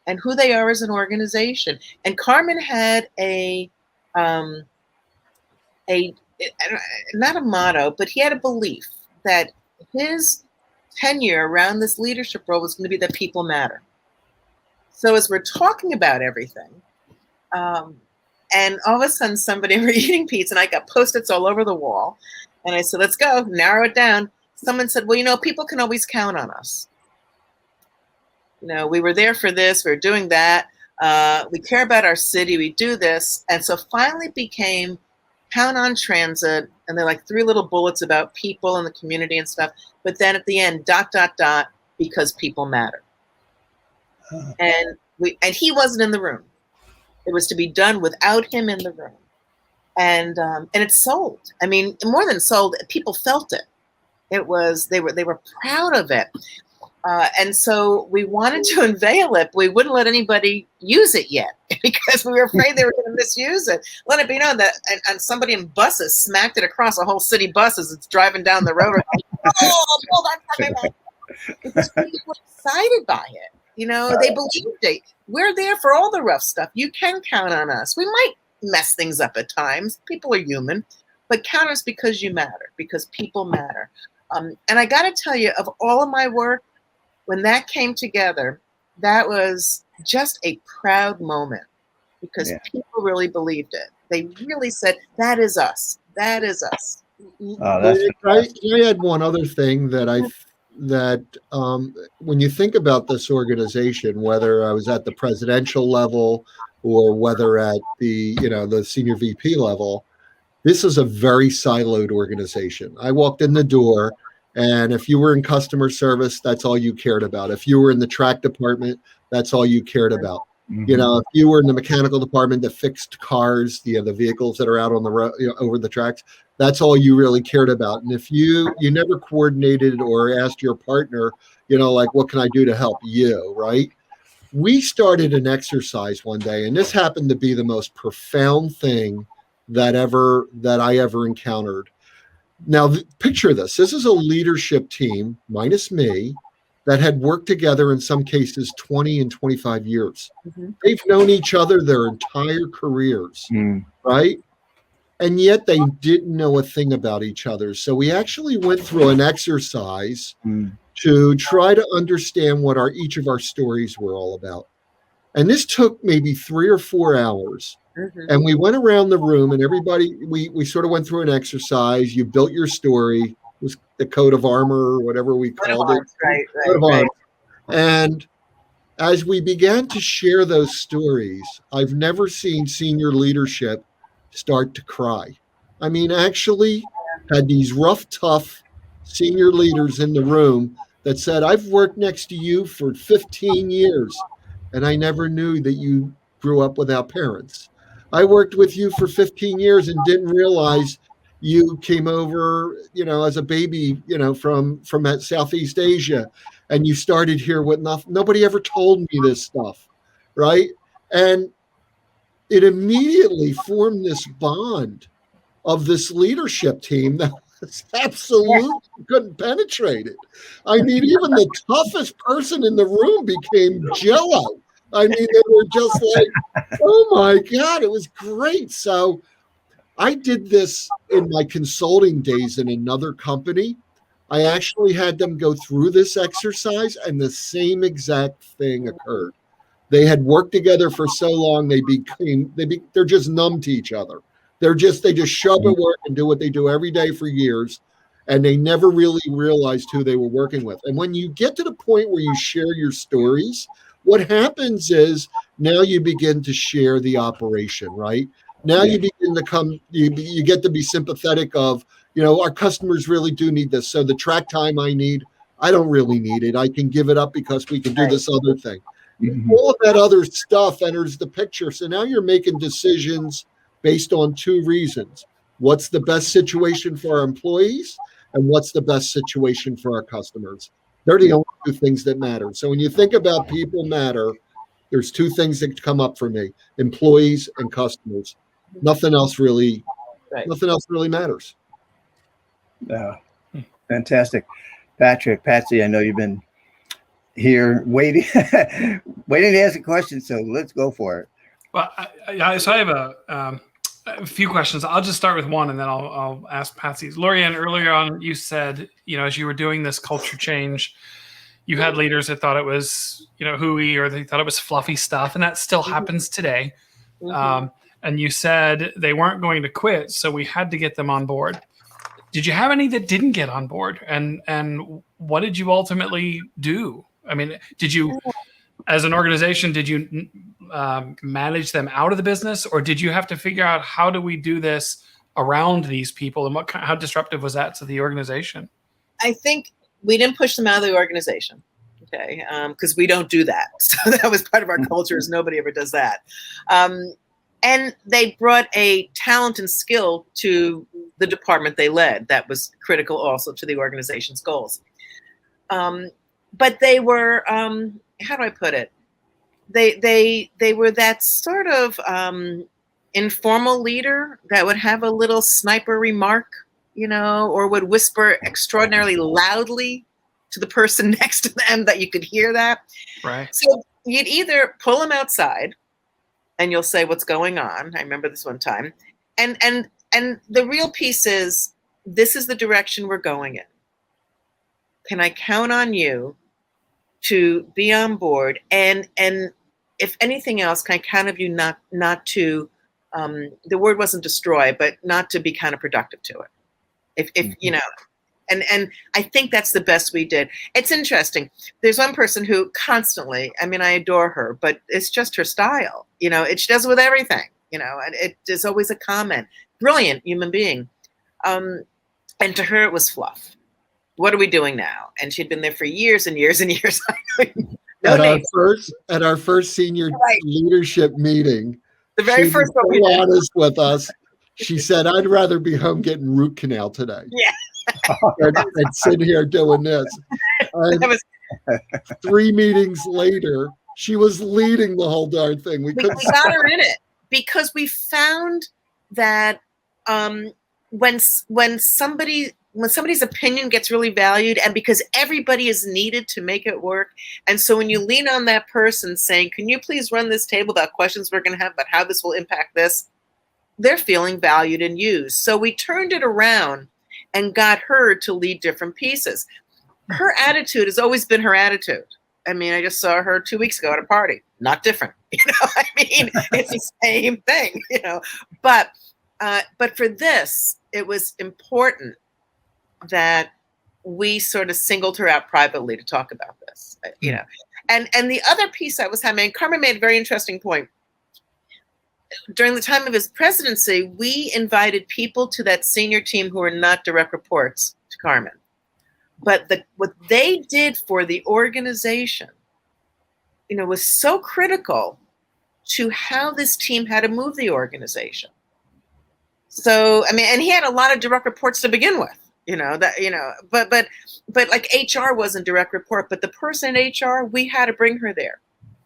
and who they are as an organization. And Carmen had not a motto, but he had a belief that his tenure around this leadership role was going to be that people matter. So as we're talking about everything, and all of a sudden somebody, we're eating pizza and I got Post-its all over the wall. And I said, let's go, narrow it down. Someone said, well, people can always count on us. We were there for this, we were doing that. We care about our city, we do this. And so finally it became count on Transit. And they're like 3 little bullets about people and the community and stuff. But then at the end, ... because people matter. And he wasn't in the room. It was to be done without him in the room. And it sold. I mean, more than sold, people felt it. It was, they were proud of it. And so we wanted to unveil it, but we wouldn't let anybody use it yet because we were afraid they were going to misuse it. Let it be known that and somebody in buses smacked it across a whole city bus as it's driving down the road. Because people were excited by it. They believed it. We're there for all the rough stuff. You can count on us. We might mess things up at times. People are human. But count us because you matter, because people matter. And I got to tell you, of all of my work, when that came together, that was just a proud moment because people really believed it. They really said, that is us. That is us. I had one other thing that when you think about this organization, whether I was at the presidential level or whether at the senior VP level, this is a very siloed organization. I walked in the door, and if you were in customer service, that's all you cared about. If you were in the track department, that's all you cared about. Mm-hmm. If you were in the mechanical department that fixed cars, the vehicles that are out on the road, over the tracks, that's all you really cared about. And if you never coordinated or asked your partner, like, what can I do to help you, right? We started an exercise one day, and this happened to be the most profound thing that I ever encountered. Now, picture this. This is a leadership team, minus me, that had worked together in some cases 20 and 25 years. Mm-hmm. They've known each other their entire careers, right? And yet they didn't know a thing about each other. So we actually went through an exercise to try to understand what each of our stories were all about. And this took maybe 3 or 4 hours. Mm-hmm. And we went around the room and everybody, we sort of went through an exercise. You built your story. It was the coat of armor or whatever we called it. Right. And as we began to share those stories, I've never seen senior leadership start to cry. I mean, actually had these rough, tough senior leaders in the room that said, I've worked next to you for 15 years and I never knew that you grew up without parents. I worked with you for 15 years and didn't realize you came over, as a baby, from Southeast Asia, and you started here with nothing. Nobody ever told me this stuff, right? And it immediately formed this bond of this leadership team that was absolutely couldn't penetrate it. I mean, even the toughest person in the room became jello. I mean, they were just like, oh my God, it was great. So I did this in my consulting days in another company. I actually had them go through this exercise and the same exact thing occurred. They had worked together for so long, they're just numb to each other. They just show up at work and do what they do every day for years. And they never really realized who they were working with. And when you get to the point where you share your stories, what happens is now you begin to share the operation, right? Now you begin to you get to be sympathetic of, our customers really do need this. So the track time I need, I don't really need it. I can give it up because we can do this other thing. Mm-hmm. All of that other stuff enters the picture. So now you're making decisions based on 2 reasons. What's the best situation for our employees and what's the best situation for our customers? They're the only two things that matter. So when you think about people matter, there's two things that come up for me: employees and customers. Nothing else really matters. Yeah, fantastic. Patsy, I know you've been here waiting to ask a question, so let's go for it. Well, so I have a few questions. I'll just start with one, and then I'll ask Patsy. Loriann, earlier on, you said, as you were doing this culture change, you had leaders that thought it was, hooey, or they thought it was fluffy stuff, and that still happens today. And you said they weren't going to quit, so we had to get them on board. Did you have any that didn't get on board? And what did you ultimately do? I mean, did you, as an organization, did you manage them out of the business, or did you have to figure out how do we do this around these people, and how disruptive was that to the organization? I think we didn't push them out of the organization, okay, because we don't do that. So that was part of our culture, is nobody ever does that. And they brought a talent and skill to the department they led that was critical also to the organization's goals. But they were, how do I put it? They were that sort of informal leader that would have a little sniper remark, or would whisper extraordinarily loudly to the person next to them that you could hear that. Right. So you'd either pull them outside and you'll say, what's going on? I remember this one time. And the real piece is, this is the direction we're going in. Can I count on you to be on board? And if anything else, can I count on you not to, the word wasn't destroy, but not to be counterproductive to it. If and I think that's the best we did. It's interesting. There's one person who constantly, I adore her, but it's just her style. She does it with everything, and it is always a comment. Brilliant human being. And to her, it was fluff. What are we doing now? And she'd been there for years and years and years. At our first senior leadership meeting, the very first one, be honest with us. She said, "I'd rather be home getting root canal today." Yeah. and sit here doing this. And 3 meetings later, she was leading the whole darn thing. We got her in it because we found that when somebody's opinion gets really valued, and because everybody is needed to make it work, and so when you lean on that person saying, "Can you please run this table about questions we're going to have about how this will impact this?" they're feeling valued and used. So we turned it around and got her to lead different pieces. Her attitude has always been her attitude. I just saw her 2 weeks ago at a party. Not different. It's the same thing, But for this, it was important that we sort of singled her out privately to talk about this, And the other piece I was having, Carmen made a very interesting point. During the time of his presidency, we invited people to that senior team who were not direct reports to Carmen. But what they did for the organization, was so critical to how this team had to move the organization. So, and he had a lot of direct reports to begin with, but like HR wasn't direct report, but the person in HR, we had to bring her there.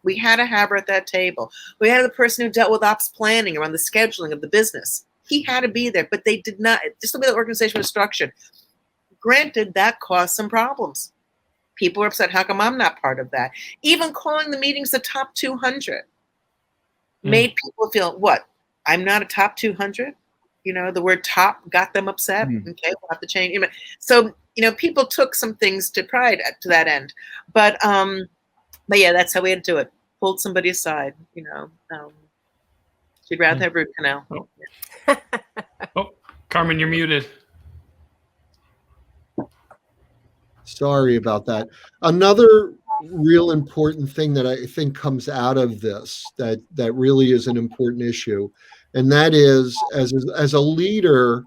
We had to have her at that table. We had the person who dealt with ops planning around the scheduling of the business. He had to be there, but they did not. Just the way the organization was structured. Granted, that caused some problems. People were upset. How come I'm not part of that? Even calling the meetings the top 200 made people feel, what? I'm not a top 200? The word top got them upset. Okay, we'll have to change. So, people took some things to pride to that end. But yeah, that's how we had to do it. Pulled somebody aside, she'd rather have root canal. Oh, Carmen, you're muted. Sorry about that. Another real important thing that I think comes out of this that really is an important issue, and that is, as a leader,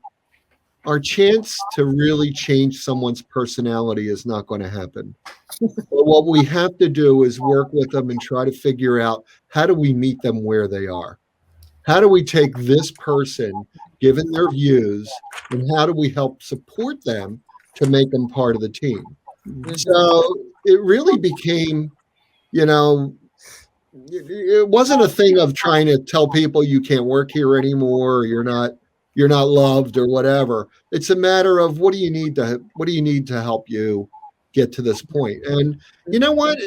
our chance to really change someone's personality is not going to happen. But what we have to do is work with them and try to figure out, how do we meet them where they are? How do we take this person, given their views, and how do we help support them to make them part of the team? So it really became, you know, it wasn't a thing of trying to tell people you can't work here anymore, or you're not loved or whatever. It's a matter of what do you need to help you get to this point. And you know what?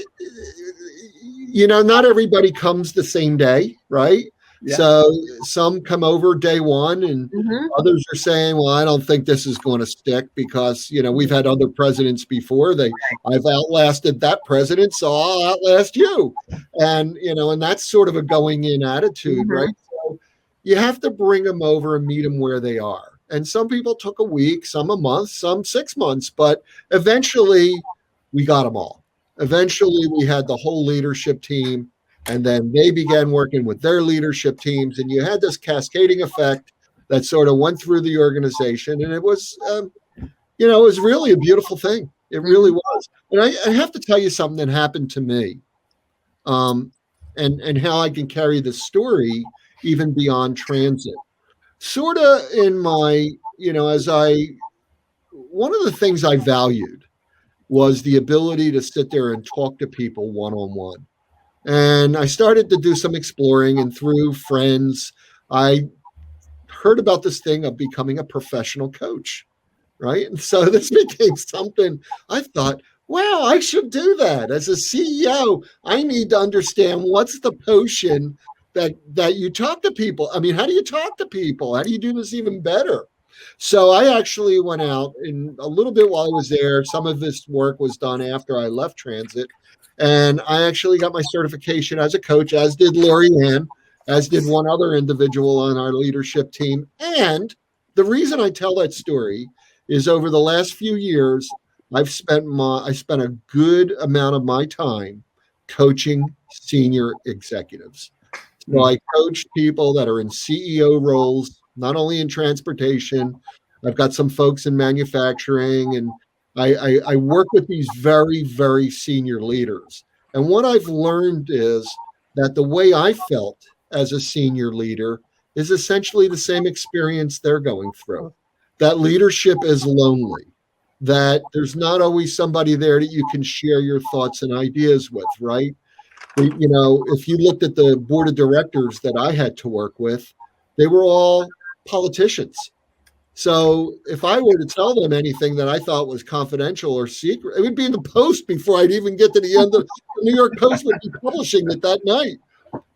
Not everybody comes the same day, right? Yeah. So some come over day one, and others are saying, well, I don't think this is going to stick because, we've had other presidents before. I've outlasted that president, so I'll outlast you. And, and that's sort of a going in attitude, right? So you have to bring them over and meet them where they are. And some people took a week, some a month, some 6 months, but eventually we got them all. Eventually we had the whole leadership team. And then they began working with their leadership teams, and you had this cascading effect that sort of went through the organization. And it was, it was really a beautiful thing. It really was. And I have to tell you something that happened to me, and how I can carry this story even beyond transit. Sort of in my, one of the things I valued was the ability to sit there and talk to people one-on-one. And I started to do some exploring, and through friends, I heard about this thing of becoming a professional coach, right? And so this became something I thought, wow, I should do that. As a CEO, I need to understand what's the potion that you talk to people. I mean, how do you talk to people? How do you do this even better? So I actually went out, and a little bit while I was there, some of this work was done after I left transit. And I actually got my certification as a coach, as did Loriann, as did one other individual on our leadership team. And the reason I tell that story is over the last few years, I spent a good amount of my time coaching senior executives. So I coach people that are in CEO roles, not only in transportation. I've got some folks in manufacturing, and I work with these very, very senior leaders. And what I've learned is that the way I felt as a senior leader is essentially the same experience they're going through. That leadership is lonely, that there's not always somebody there that you can share your thoughts and ideas with, right? If you looked at the board of directors that I had to work with, they were all politicians. So if I were to tell them anything that I thought was confidential or secret, it would be in the Post before I'd even get to the end of the New York Post would be publishing it that night,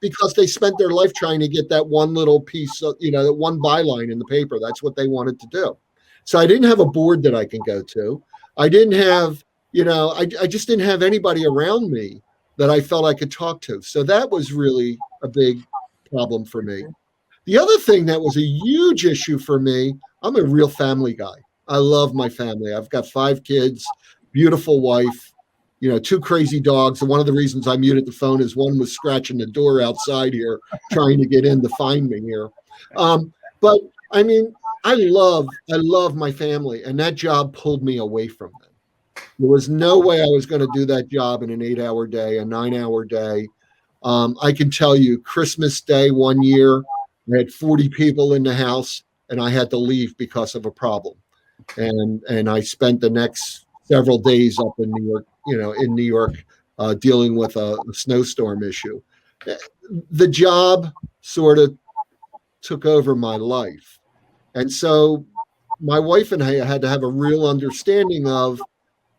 because they spent their life trying to get that one little piece of, that one byline in the paper. That's what they wanted to do. So I didn't have a board that I can go to. I didn't have, I just didn't have anybody around me that I felt I could talk to. So that was really a big problem for me. The other thing that was a huge issue for me, I'm a real family guy. I love my family. I've got 5 kids, beautiful wife, 2 crazy dogs. And one of the reasons I muted the phone is one was scratching the door outside here, trying to get in to find me here. But I mean, I love my family, and that job pulled me away from them. There was no way I was going to do that job in an 8-hour day, a 9-hour day. I can tell you, Christmas Day one year, I had 40 people in the house, and I had to leave because of a problem. And I spent the next several days up in New York, dealing with a snowstorm issue. The job sort of took over my life. And so my wife and I had to have a real understanding of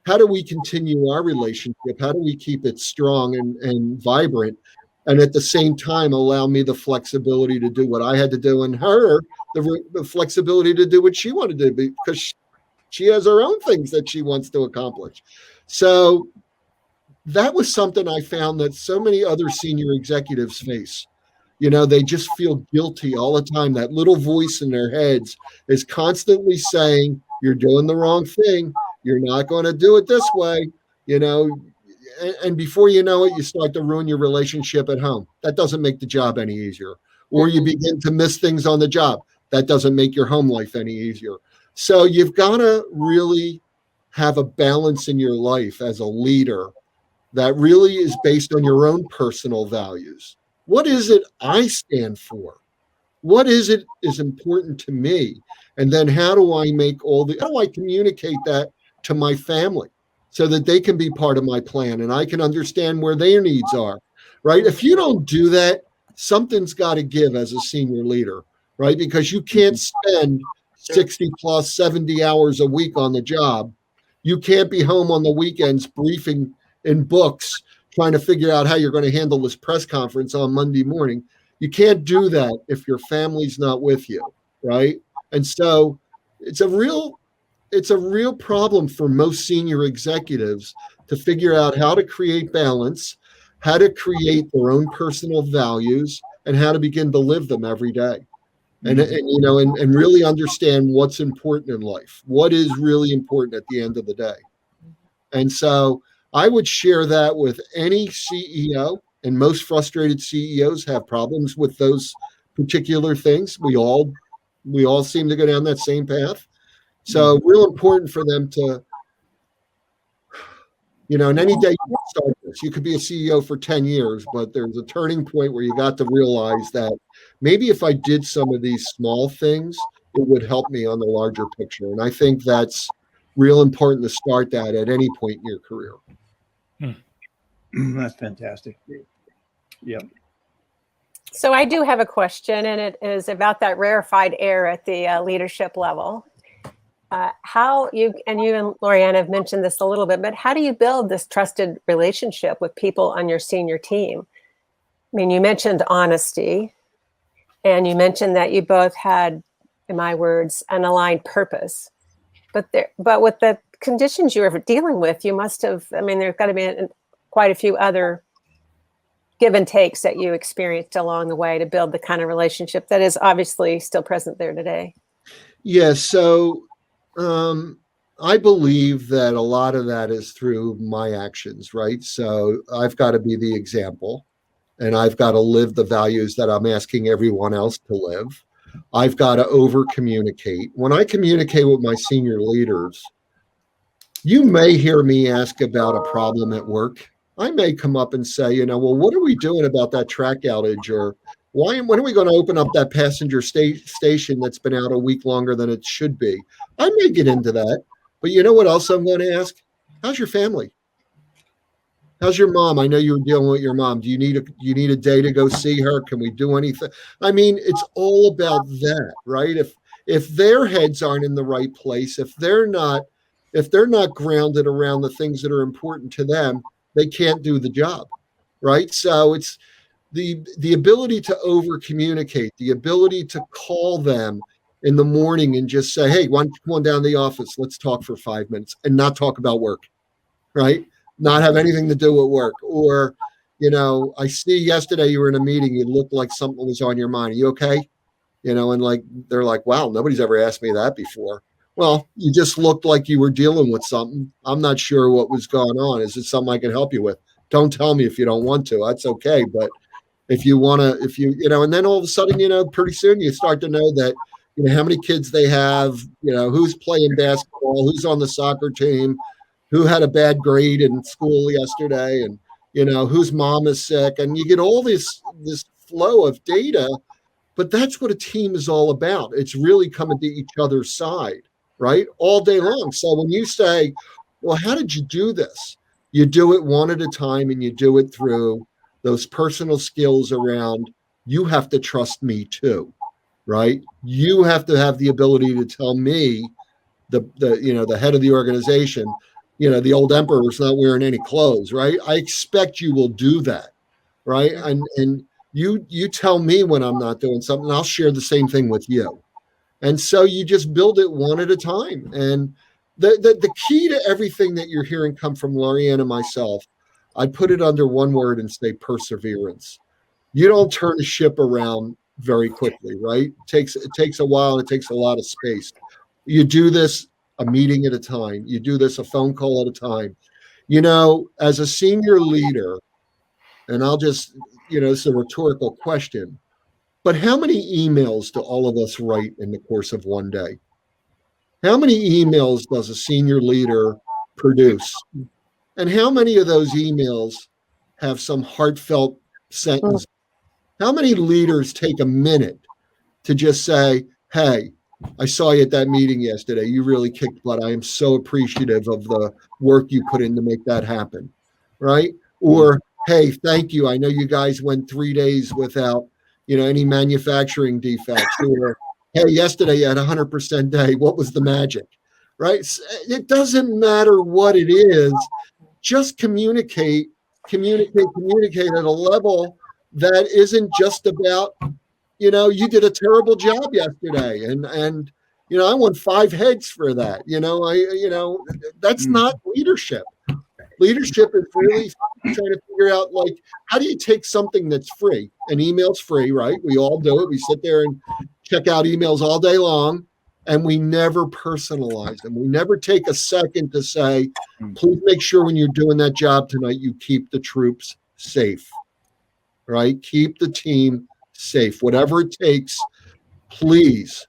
how do we continue our relationship? How do we keep it strong and vibrant? And at the same time, allow me the flexibility to do what I had to do, and her the flexibility to do what she wanted to do, because she has her own things that she wants to accomplish. So that was something I found that so many other senior executives face. They just feel guilty all the time. That little voice in their heads is constantly saying, you're doing the wrong thing. You're not going to do it this way, and before you know it, you start to ruin your relationship at home. That doesn't make the job any easier. Or you begin to miss things on the job. That doesn't make your home life any easier. So you've got to really have a balance in your life as a leader that really is based on your own personal values. What is it I stand for? What is it is important to me? And then how do I communicate that to my family? so that they can be part of my plan and I can understand where their needs are, right? If you don't do that, something's got to give as a senior leader, right? Because you can't spend 60 plus 70 hours a week on the job. You can't be home on the weekends briefing in books, trying to figure out how you're going to handle this press conference on Monday morning. You can't do that if your family's not with you, right? And so it's a real problem for most senior executives to figure out how to create balance, how to create their own personal values, and how to begin to live them every day. And really understand what's important in life, what is really important at the end of the day. And so I would share that with any CEO, and most frustrated CEOs have problems with those particular things. We all seem to go down that same path. So real important for them to, and any day you can start this. You could be a CEO for 10 years, but there's a turning point where you got to realize that maybe if I did some of these small things, it would help me on the larger picture. And I think that's real important to start that at any point in your career. That's fantastic. Yep. So I do have a question, and it is about that rarefied air at the leadership level. How you and Loriann have mentioned this a little bit, but how do you build this trusted relationship with people on your senior team? I mean, you mentioned honesty, and you mentioned that you both had, in my words, an aligned purpose. But with the conditions you were dealing with, you must have, there's got to be quite a few other give and takes that you experienced along the way to build the kind of relationship that is obviously still present there today. Yeah, so I believe that a lot of that is through my actions, right? So I've got to be the example, and I've got to live the values that I'm asking everyone else to live. I've got to over communicate. When I communicate with my senior leaders, you may hear me ask about a problem at work. I may come up and say, well, what are we doing about that track outage? Or when are we going to open up that passenger station that's been out a week longer than it should be? I may get into that. But you know what else I'm going to ask? How's your family? How's your mom? I know you were dealing with your mom. Do you need a day to go see her? Can we do anything? It's all about that, right? If their heads aren't in the right place, if they're not grounded around the things that are important to them, they can't do the job, right? So it's the ability to over communicate, the ability to call them in the morning and just say, hey, why don't you come on down to the office? Let's talk for 5 minutes and not talk about work, right? Not have anything to do with work. Or, I see yesterday you were in a meeting, you looked like something was on your mind. Are you okay? And they're like, wow, nobody's ever asked me that before. Well, you just looked like you were dealing with something. I'm not sure what was going on. Is it something I can help you with? Don't tell me if you don't want to. That's okay. But if you want to, and then all of a sudden, pretty soon you start to know that, how many kids they have, who's playing basketball, who's on the soccer team, who had a bad grade in school yesterday, and, whose mom is sick. And you get all this flow of data, but that's what a team is all about. It's really coming to each other's side, right? All day long. So when you say, well, how did you do this? You do it one at a time, and you do it through those personal skills around, you have to trust me too, right? You have to have the ability to tell me, the head of the organization, the old emperor's not wearing any clothes, right? I expect you will do that, right? And you tell me when I'm not doing something, I'll share the same thing with you. And so you just build it one at a time. And the key to everything that you're hearing come from Loriann and myself, I'd put it under one word and say perseverance. You don't turn a ship around very quickly, right? It takes a while, and it takes a lot of space. You do this a meeting at a time. You do this a phone call at a time. As a senior leader, and I'll just, it's a rhetorical question, but how many emails do all of us write in the course of one day? How many emails does a senior leader produce? And how many of those emails have some heartfelt sentence? How many leaders take a minute to just say, hey, I saw you at that meeting yesterday. You really kicked butt. I am so appreciative of the work you put in to make that happen, right? Or, hey, thank you. I know you guys went 3 days without, any manufacturing defects. Or, hey, yesterday you had 100% day. What was the magic, right? It doesn't matter what it is. Just communicate at a level that isn't just about, you did a terrible job yesterday, and I want 5 heads for that. That's not leadership. Leadership is really trying to figure out, like, how do you take something that's free? An email's free, right? We all do it. We sit there and check out emails all day long, and we never personalize them. We never take a second to say, please make sure when you're doing that job tonight, you keep the troops safe, right? Keep the team safe. Whatever it takes, please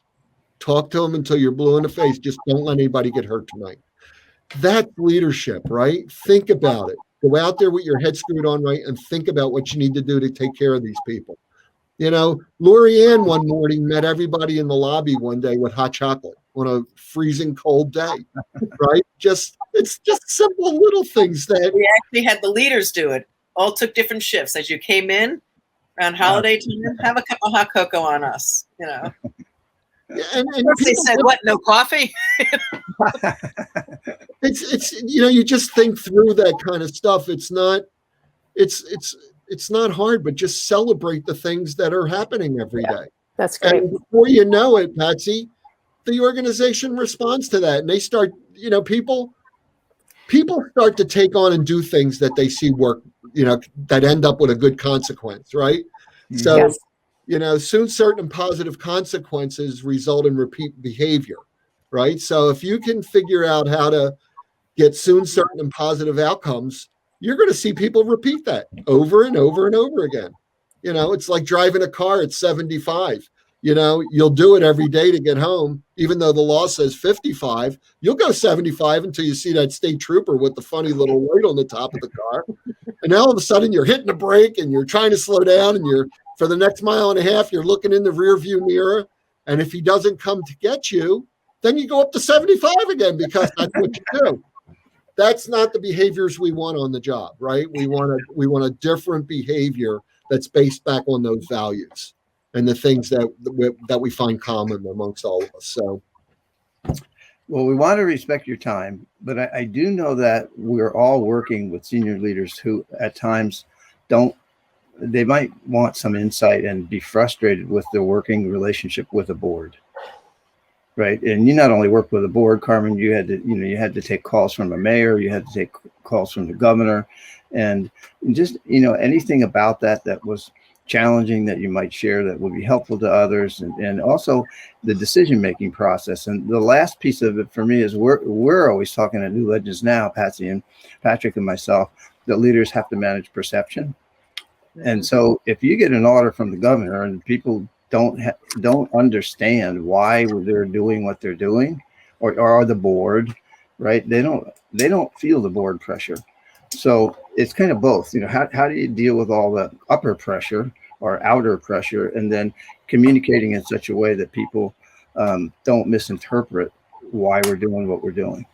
talk to them until you're blue in the face. Just don't let anybody get hurt tonight. That's leadership, right? Think about it. Go out there with your head screwed on right and think about what you need to do to take care of these people. Loriann one morning met everybody in the lobby one day with hot chocolate on a freezing cold day, right? It's just simple little things that we actually had the leaders do it. All took different shifts. As you came in around holiday time, have a cup of hot cocoa on us, And they said, what, no coffee? It's you just think through that kind of stuff. It's not hard, but just celebrate the things that are happening every day. That's great. And before you know it, Patsy, the organization responds to that, and they start, people start to take on and do things that they see work, that end up with a good consequence, right? So, soon certain and positive consequences result in repeat behavior, right? So if you can figure out how to get soon certain and positive outcomes, you're going to see people repeat that over and over and over again. It's like driving a car at 75. You'll do it every day to get home, even though the law says 55. You'll go 75 until you see that state trooper with the funny little light on the top of the car. And now all of a sudden you're hitting the brake and you're trying to slow down, and for the next mile and a half, you're looking in the rear view mirror. And if he doesn't come to get you, then you go up to 75 again, because that's what you do. That's not the behaviors we want on the job, right? We want a different behavior that's based back on those values and the things that we find common amongst all of us. So, well, we want to respect your time, but I do know that we're all working with senior leaders who at times they might want some insight and be frustrated with the working relationship with the board. Right. And you not only work with the board, Carmen, you had to take calls from the mayor, you had to take calls from the governor, and just, anything about that was challenging that you might share that would be helpful to others, and also the decision-making process. And the last piece of it for me is we're always talking at New Legends now, Patsy and Patrick and myself, that leaders have to manage perception. And so if you get an order from the governor and people don't understand why they're doing what they're doing, or the board, right? They don't feel the board pressure. So it's kind of both. How do you deal with all the upper pressure or outer pressure, and then communicating in such a way that people don't misinterpret why we're doing what we're doing?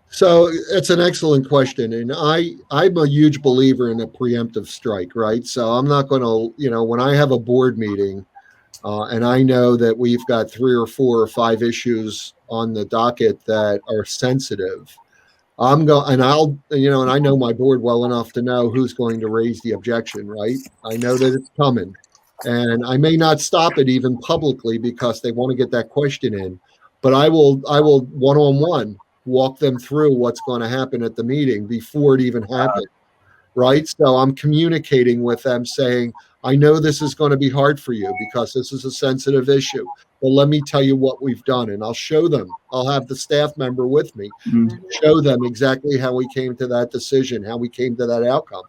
So it's an excellent question. And I'm a huge believer in a preemptive strike, right? So I'm not going to, when I have a board meeting, and I know that we've got 3 or 4 or 5 issues on the docket that are sensitive, and I know my board well enough to know who's going to raise the objection, right? I know that it's coming, and I may not stop it even publicly because they want to get that question in, but I will one-on-one walk them through what's going to happen at the meeting before it even happens, right? So I'm communicating with them saying, I know this is going to be hard for you because this is a sensitive issue, but let me tell you what we've done. And I'll show them. I'll have the staff member with me, show them exactly how we came to that decision, how we came to that outcome.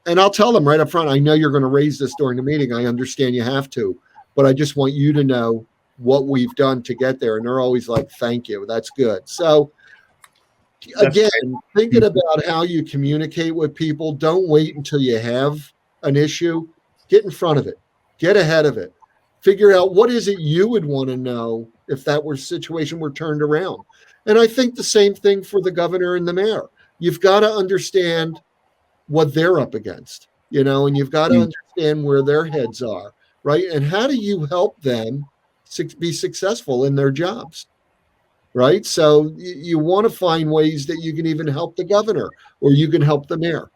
And I'll tell them right up front, I know you're going to raise this during the meeting. I understand you have to, but I just want you to know what we've done to get there. And they're always like, thank you. That's good. So again, thinking about how you communicate with people, don't wait until you have an issue. Get in front of it. Get ahead of it. Figure out what is it you would want to know if that situation were turned around. And I think the same thing for the governor and the mayor. You've got to understand what they're up against, and you've got to understand where their heads are, right? And how do you help them be successful in their jobs, right? So you want to find ways that you can even help the governor or you can help the mayor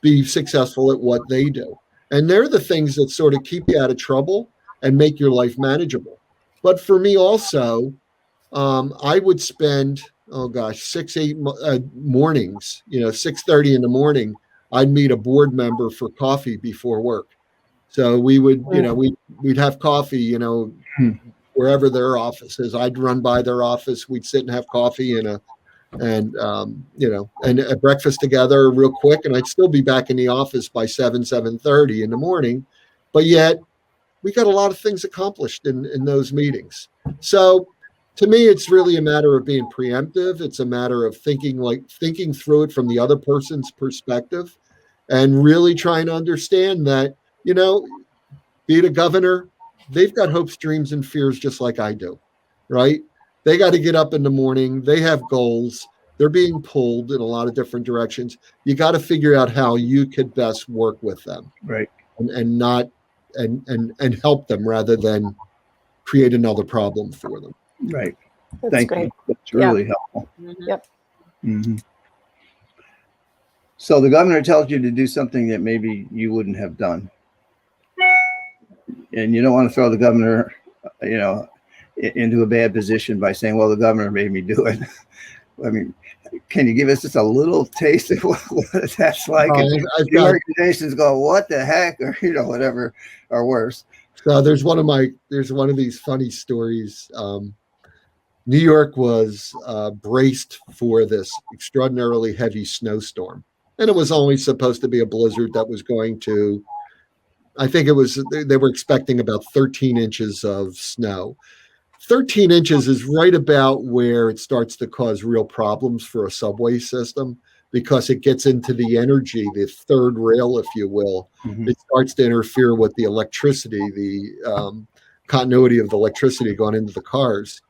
be successful at what they do. And they're the things that sort of keep you out of trouble and make your life manageable. But for me also, I would spend, 6-8 mornings, 6:30 in the morning, I'd meet a board member for coffee before work. So we would, we'd have coffee, wherever their office is. I'd run by their office. We'd sit and have coffee and a breakfast together real quick. And I'd still be back in the office by 7:30 in the morning. But yet we got a lot of things accomplished in those meetings. So to me, it's really a matter of being preemptive. It's a matter of thinking through it from the other person's perspective and really trying to understand that, be it a governor, they've got hopes, dreams, and fears just like I do, right? They got to get up in the morning. They have goals. They're being pulled in a lot of different directions. You got to figure out how you could best work with them, right? And not and help them rather than create another problem for them. Right. That's Thank great. you. That's really helpful. Yep. Mm-hmm. So the governor tells you to do something that maybe you wouldn't have done. And you don't want to throw the governor, into a bad position by saying, well, the governor made me do it. I mean, can you give us just a little taste of what that's like? The organizations go, what the heck? Or, whatever, or worse. So there's one of these funny stories. New York was braced for this extraordinarily heavy snowstorm. And it was only supposed to be a blizzard that was going to, I think they were expecting about 13 inches of snow. 13 inches is right about where it starts to cause real problems for a subway system because it gets into the energy, the third rail, if you will. Mm-hmm. It starts to interfere with the electricity, the continuity of the electricity going into the cars.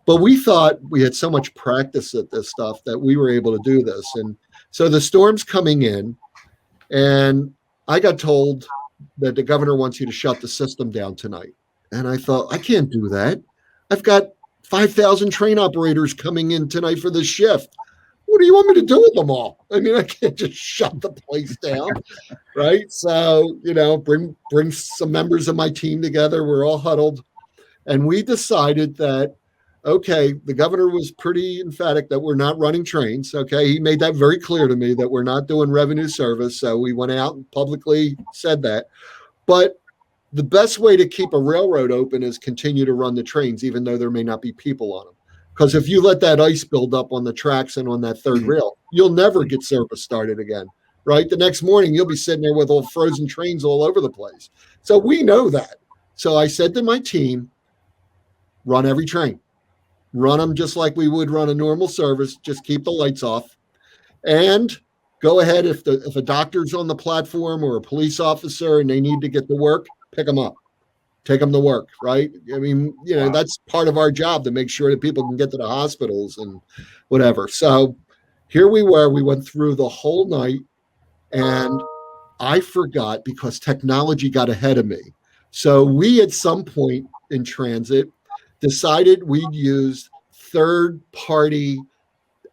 But we thought we had so much practice at this stuff that we were able to do this. And so the storm's coming in, and I got told that the governor wants you to shut the system down tonight. And I thought, I can't do that. I've got 5,000 train operators coming in tonight for this shift. What do you want me to do with them all? I mean, I can't just shut the place down, right? So, bring some members of my team together. We're all huddled. And we decided that, okay, the governor was pretty emphatic that we're not running trains. Okay, he made that very clear to me that we're not doing revenue service. So we went out and publicly said that. But the best way to keep a railroad open is continue to run the trains, even though there may not be people on them. Because if you let that ice build up on the tracks and on that third rail, you'll never get service started again, right? The next morning, you'll be sitting there with all frozen trains all over the place. So we know that. So I said to my team, run every train. Run them just like we would run a normal service. Just keep the lights off. And go ahead, if a doctor's on the platform or a police officer and they need to get to work, pick them up. Take them to work, right? I mean, that's part of our job to make sure that people can get to the hospitals and whatever. So here we were. We went through the whole night, and I forgot because technology got ahead of me. So we, at some point in transit, decided we'd use third-party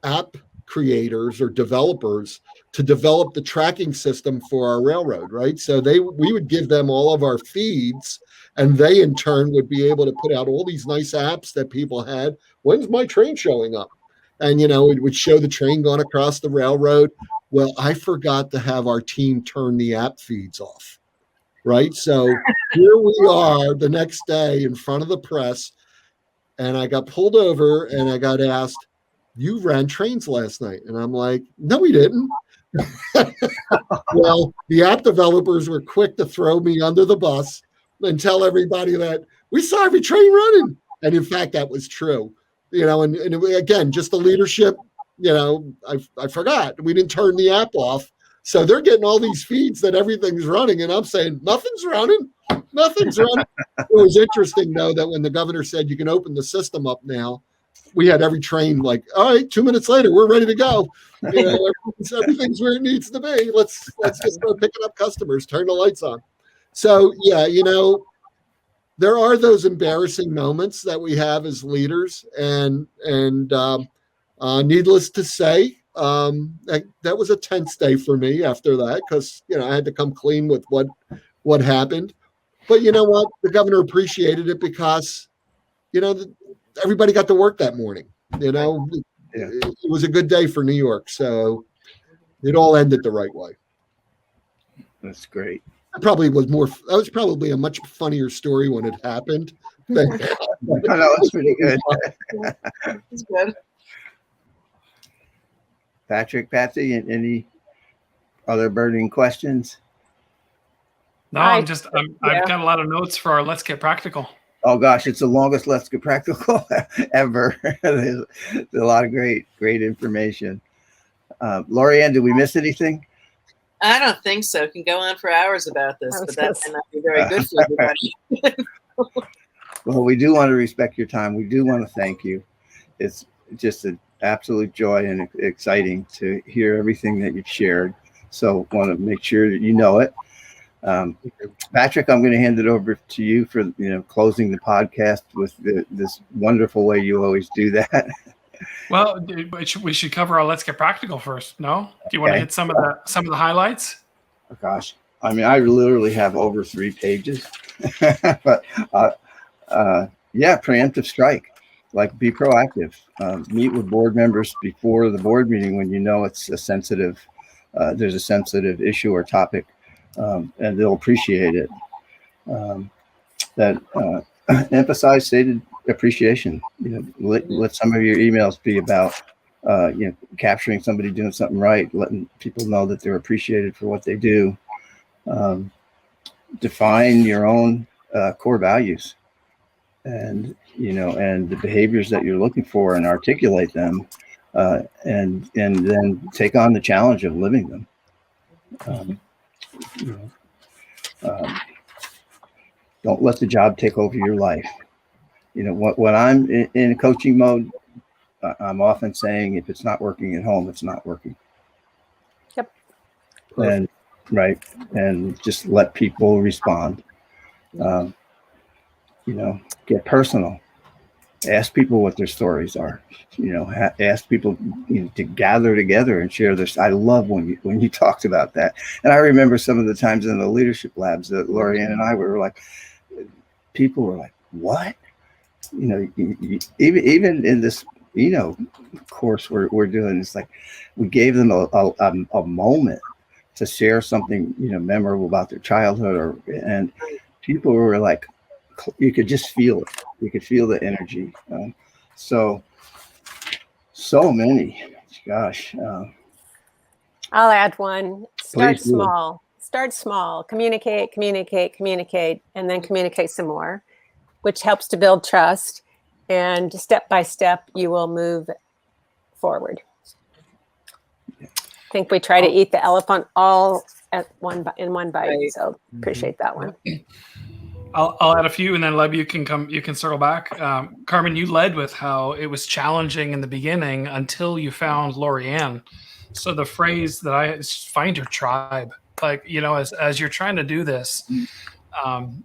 app creators or developers to develop the tracking system for our railroad, right? So we would give them all of our feeds, and they in turn would be able to put out all these nice apps that people had. When's my train showing up? And, it would show the train going across the railroad. Well, I forgot to have our team turn the app feeds off, right? So here we are the next day in front of the press, and I got pulled over and I got asked, you ran trains last night. And I'm like, no, we didn't. Well, the app developers were quick to throw me under the bus and tell everybody that we saw every train running. And in fact, that was true. And again, just the leadership, I forgot. We didn't turn the app off. So they're getting all these feeds that everything's running. And I'm saying, nothing's running. Nothing's running. It was interesting, though, that when the governor said you can open the system up now, we had every train like, all right, 2 minutes later, we're ready to go. You know, everything's where it needs to be. Let's just start picking up customers, turn the lights on. So, yeah, you know, there are those embarrassing moments that we have as leaders, and needless to say, that was a tense day for me after that, because, you know, I had to come clean with what happened. But you know what? The governor appreciated it because, you know, everybody got to work that morning. You know, it was a good day for New York, so it all ended the right way. That's great. That was probably a much funnier story when it happened. No, it's pretty good. It's good. Patrick, Patsy, any other burning questions? No, I've got a lot of notes for our Let's Get Practical. Oh gosh, it's the longest Let's Get Practical ever. There's a lot of great information. Loriann, did we miss anything? I don't think so. Can go on for hours about this, but that might not be very good for everybody. Well, we do want to respect your time. We do want to thank you. It's just an absolute joy and exciting to hear everything that you've shared. So want to make sure that you know it. Patrick, I'm going to hand it over to you for closing the podcast with this wonderful way you always do that. Well, we should cover our Let's Get Practical first. No, do you want to hit some of the highlights? Oh, gosh, I mean, I literally have over 3 pages, but preemptive strike. Like, be proactive. Meet with board members before the board meeting when you know it's there's a sensitive issue or topic. And they'll appreciate it. Emphasize stated appreciation. Let some of your emails be about capturing somebody doing something right, letting people know that they're appreciated for what they do. Define your own core values, and the behaviors that you're looking for, and articulate them, and then take on the challenge of living them. Don't let the job take over your life. When I'm in coaching mode, I'm often saying, if it's not working at home, it's not working. Yep. And just let people respond. Get personal. Ask people what their stories are. Ask people to gather together and share this. I love when you talked about that. And I remember some of the times in the leadership labs that Loriann and I were like, people were like, what? Even in this, course we're doing, it's like we gave them a moment to share something, memorable about their childhood, and people were like, you could just feel it. You could feel the energy. So many. Gosh. I'll add one. Start Please small. Start small. Communicate, and then communicate some more, which helps to build trust. And step by step, you will move forward. I think we try to eat the elephant all in one bite. Right. So appreciate that one. I'll add a few, and then Leb, you can circle back. Carmen, you led with how it was challenging in the beginning until you found Loriann. So the phrase that is find your tribe. Like, as you're trying to do this,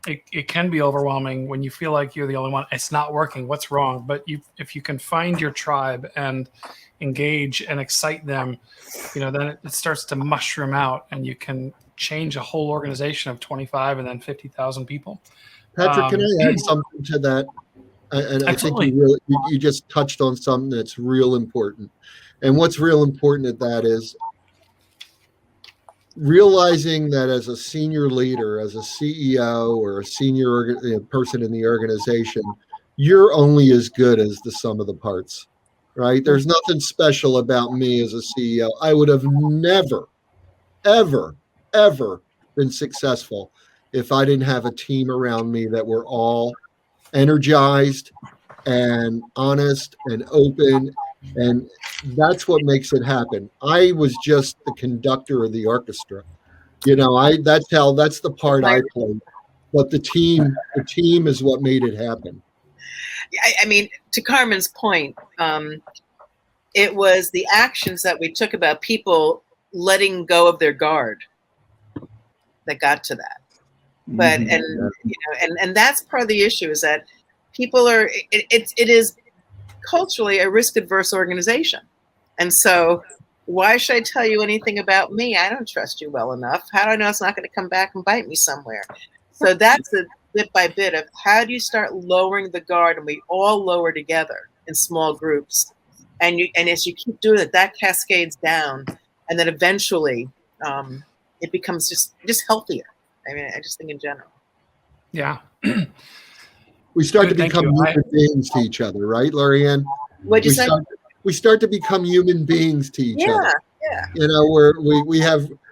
it can be overwhelming when you feel like you're the only one. It's not working. What's wrong? But if you can find your tribe and engage and excite them, then it starts to mushroom out, and you can change a whole organization of 25 and then 50,000 people. Patrick, can I add something to that? And I think you just touched on something that's real important. And what's real important at that is realizing that as a senior leader, as a CEO or a senior person in the organization, you're only as good as the sum of the parts, right? There's nothing special about me as a CEO. I would have never, ever been successful if I didn't have a team around me that were all energized and honest and open, and that's what makes it happen. I was just the conductor of the orchestra. That's the part I played. but the team is what made it happen. I mean, to Carmen's point, it was the actions that we took about people letting go of their guard that got to that. But and that's part of the issue, is that people are it is culturally a risk adverse organization, and so why should I tell you anything about me? I don't trust you well enough. How do I know it's not going to come back and bite me somewhere? So that's the bit by bit of how do you start lowering the guard, and we all lower together in small groups, and as you keep doing it, that cascades down, and then eventually it becomes just healthier. I mean, I just think in general. Yeah. We start to become human beings to each other, right, Loriann? What'd you say? We start to become human beings to each other. Yeah. You know,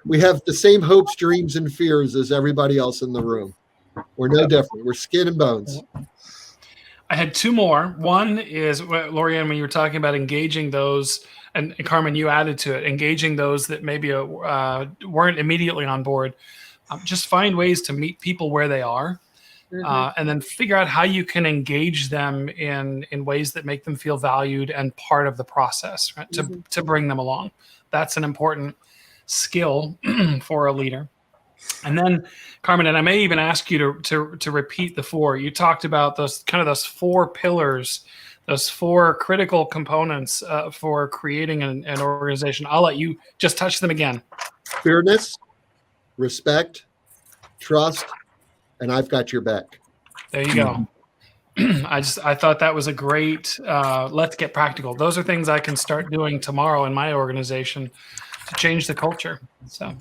we have the same hopes, dreams, and fears as everybody else in the room. We're no different. We're skin and bones. I had two more. One is, Loriann, when you were talking about engaging those, and Carmen, you added to it, engaging those that maybe weren't immediately on board. Just find ways to meet people where they are. And then figure out how you can engage them in ways that make them feel valued and part of the process, right? To bring them along. That's an important skill for a leader. And then, Carmen, and I may even ask you to repeat the four. You talked about those four pillars, those four critical components for creating an organization. I'll let you just touch them again. Fairness, respect, trust, and I've got your back. There you go. I thought that was a great, let's get practical. Those are things I can start doing tomorrow in my organization to change the culture. So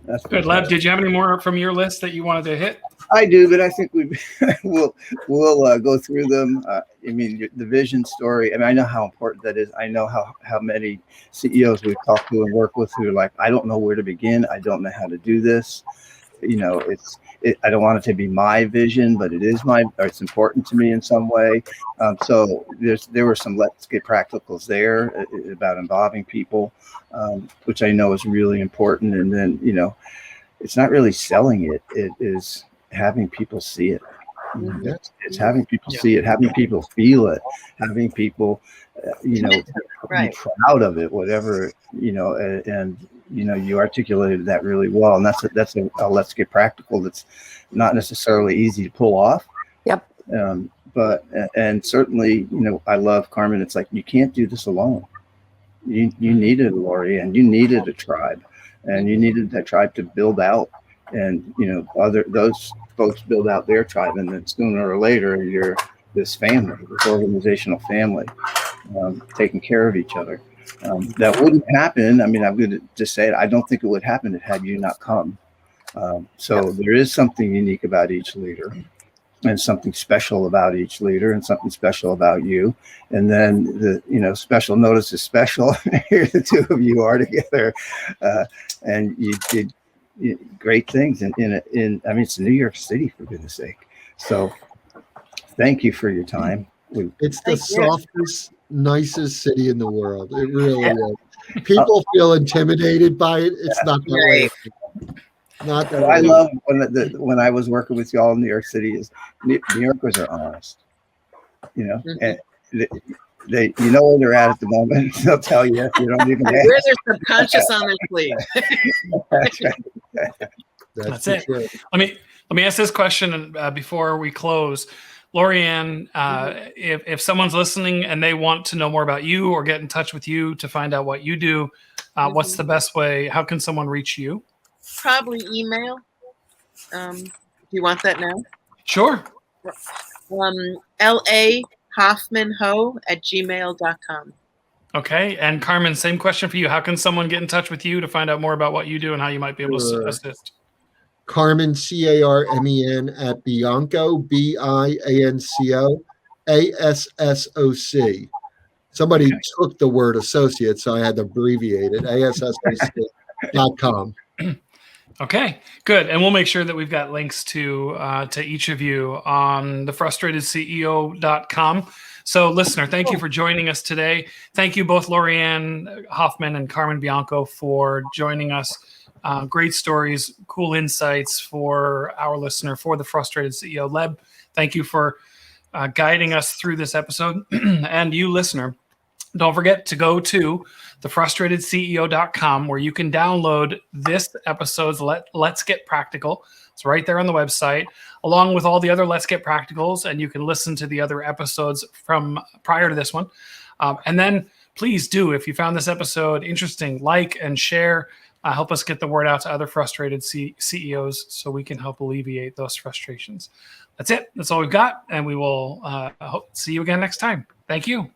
that's good. Lev, did you have any more from your list that you wanted to hit? I do, but I think we'll go through them. I mean, the vision story. I mean, I know how important that is. I know how many CEOs we've talked to and worked with who are like, I don't know where to begin. I don't know how to do this. You know, I don't want it to be my vision, but it's important to me in some way. So there were some let's get practicals there about involving people, which I know is really important. And then, you know, it's not really selling it. It is having people see it. It's having people see it, having people feel it, having people, you know, be proud of it, whatever, you know, and you know, you articulated that really well. And that's a let's get practical. That's not necessarily easy to pull off. Yep. But certainly, you know, I love Carmen. It's like, you can't do this alone. You needed Loriann, you needed a tribe, and you needed that tribe to build out, and, you know, those folks build out their tribe. And then sooner or later, you're this family, this organizational family, taking care of each other. That wouldn't happen. I mean, I'm going to just say it. I don't think it would happen had you not come. So there is something unique about each leader, and something special about each leader, and something special about you. And then special notice is special. Here the two of you are together, and you did great things. I mean, it's New York City, for goodness sake. So thank you for your time. It's the softest, nicest city in the world. It really is. People feel intimidated by it. It's not that way. Not that way. I love when I was working with y'all in New York City is New Yorkers are honest. You know, and they you know where they're at the moment. They'll tell you if you don't even ask. Where their subconscious on their sleeve. That's it. True. Let me ask this question before we close. Loriann, if someone's listening and they want to know more about you or get in touch with you to find out what you do, what's the best way? How can someone reach you? Probably email. Do you want that now? Sure. lahoffmanho@gmail.com. Okay. And Carmen, same question for you. How can someone get in touch with you to find out more about what you do and how you might be able to assist? Carmen, Carmen at Bianco, Bianco, ASSOC. Somebody took the word associate, so I had to abbreviate it. ASSOC.com. Okay, good. And we'll make sure that we've got links to each of you on thefrustratedceo.com. So, listener, thank you for joining us today. Thank you both, Loriann Hoffmann and Carmen Bianco, for joining us. Great stories, cool insights for our listener, for the Frustrated CEO. Leb, thank you for guiding us through this episode. And you, listener, don't forget to go to thefrustratedceo.com where you can download this episode's Let's Get Practical. It's right there on the website, along with all the other Let's Get Practicals, and you can listen to the other episodes from prior to this one. And then please do, if you found this episode interesting, like and share. Help us get the word out to other frustrated CEOs so we can help alleviate those frustrations. That's it. That's all we've got. And we will see you again next time. Thank you.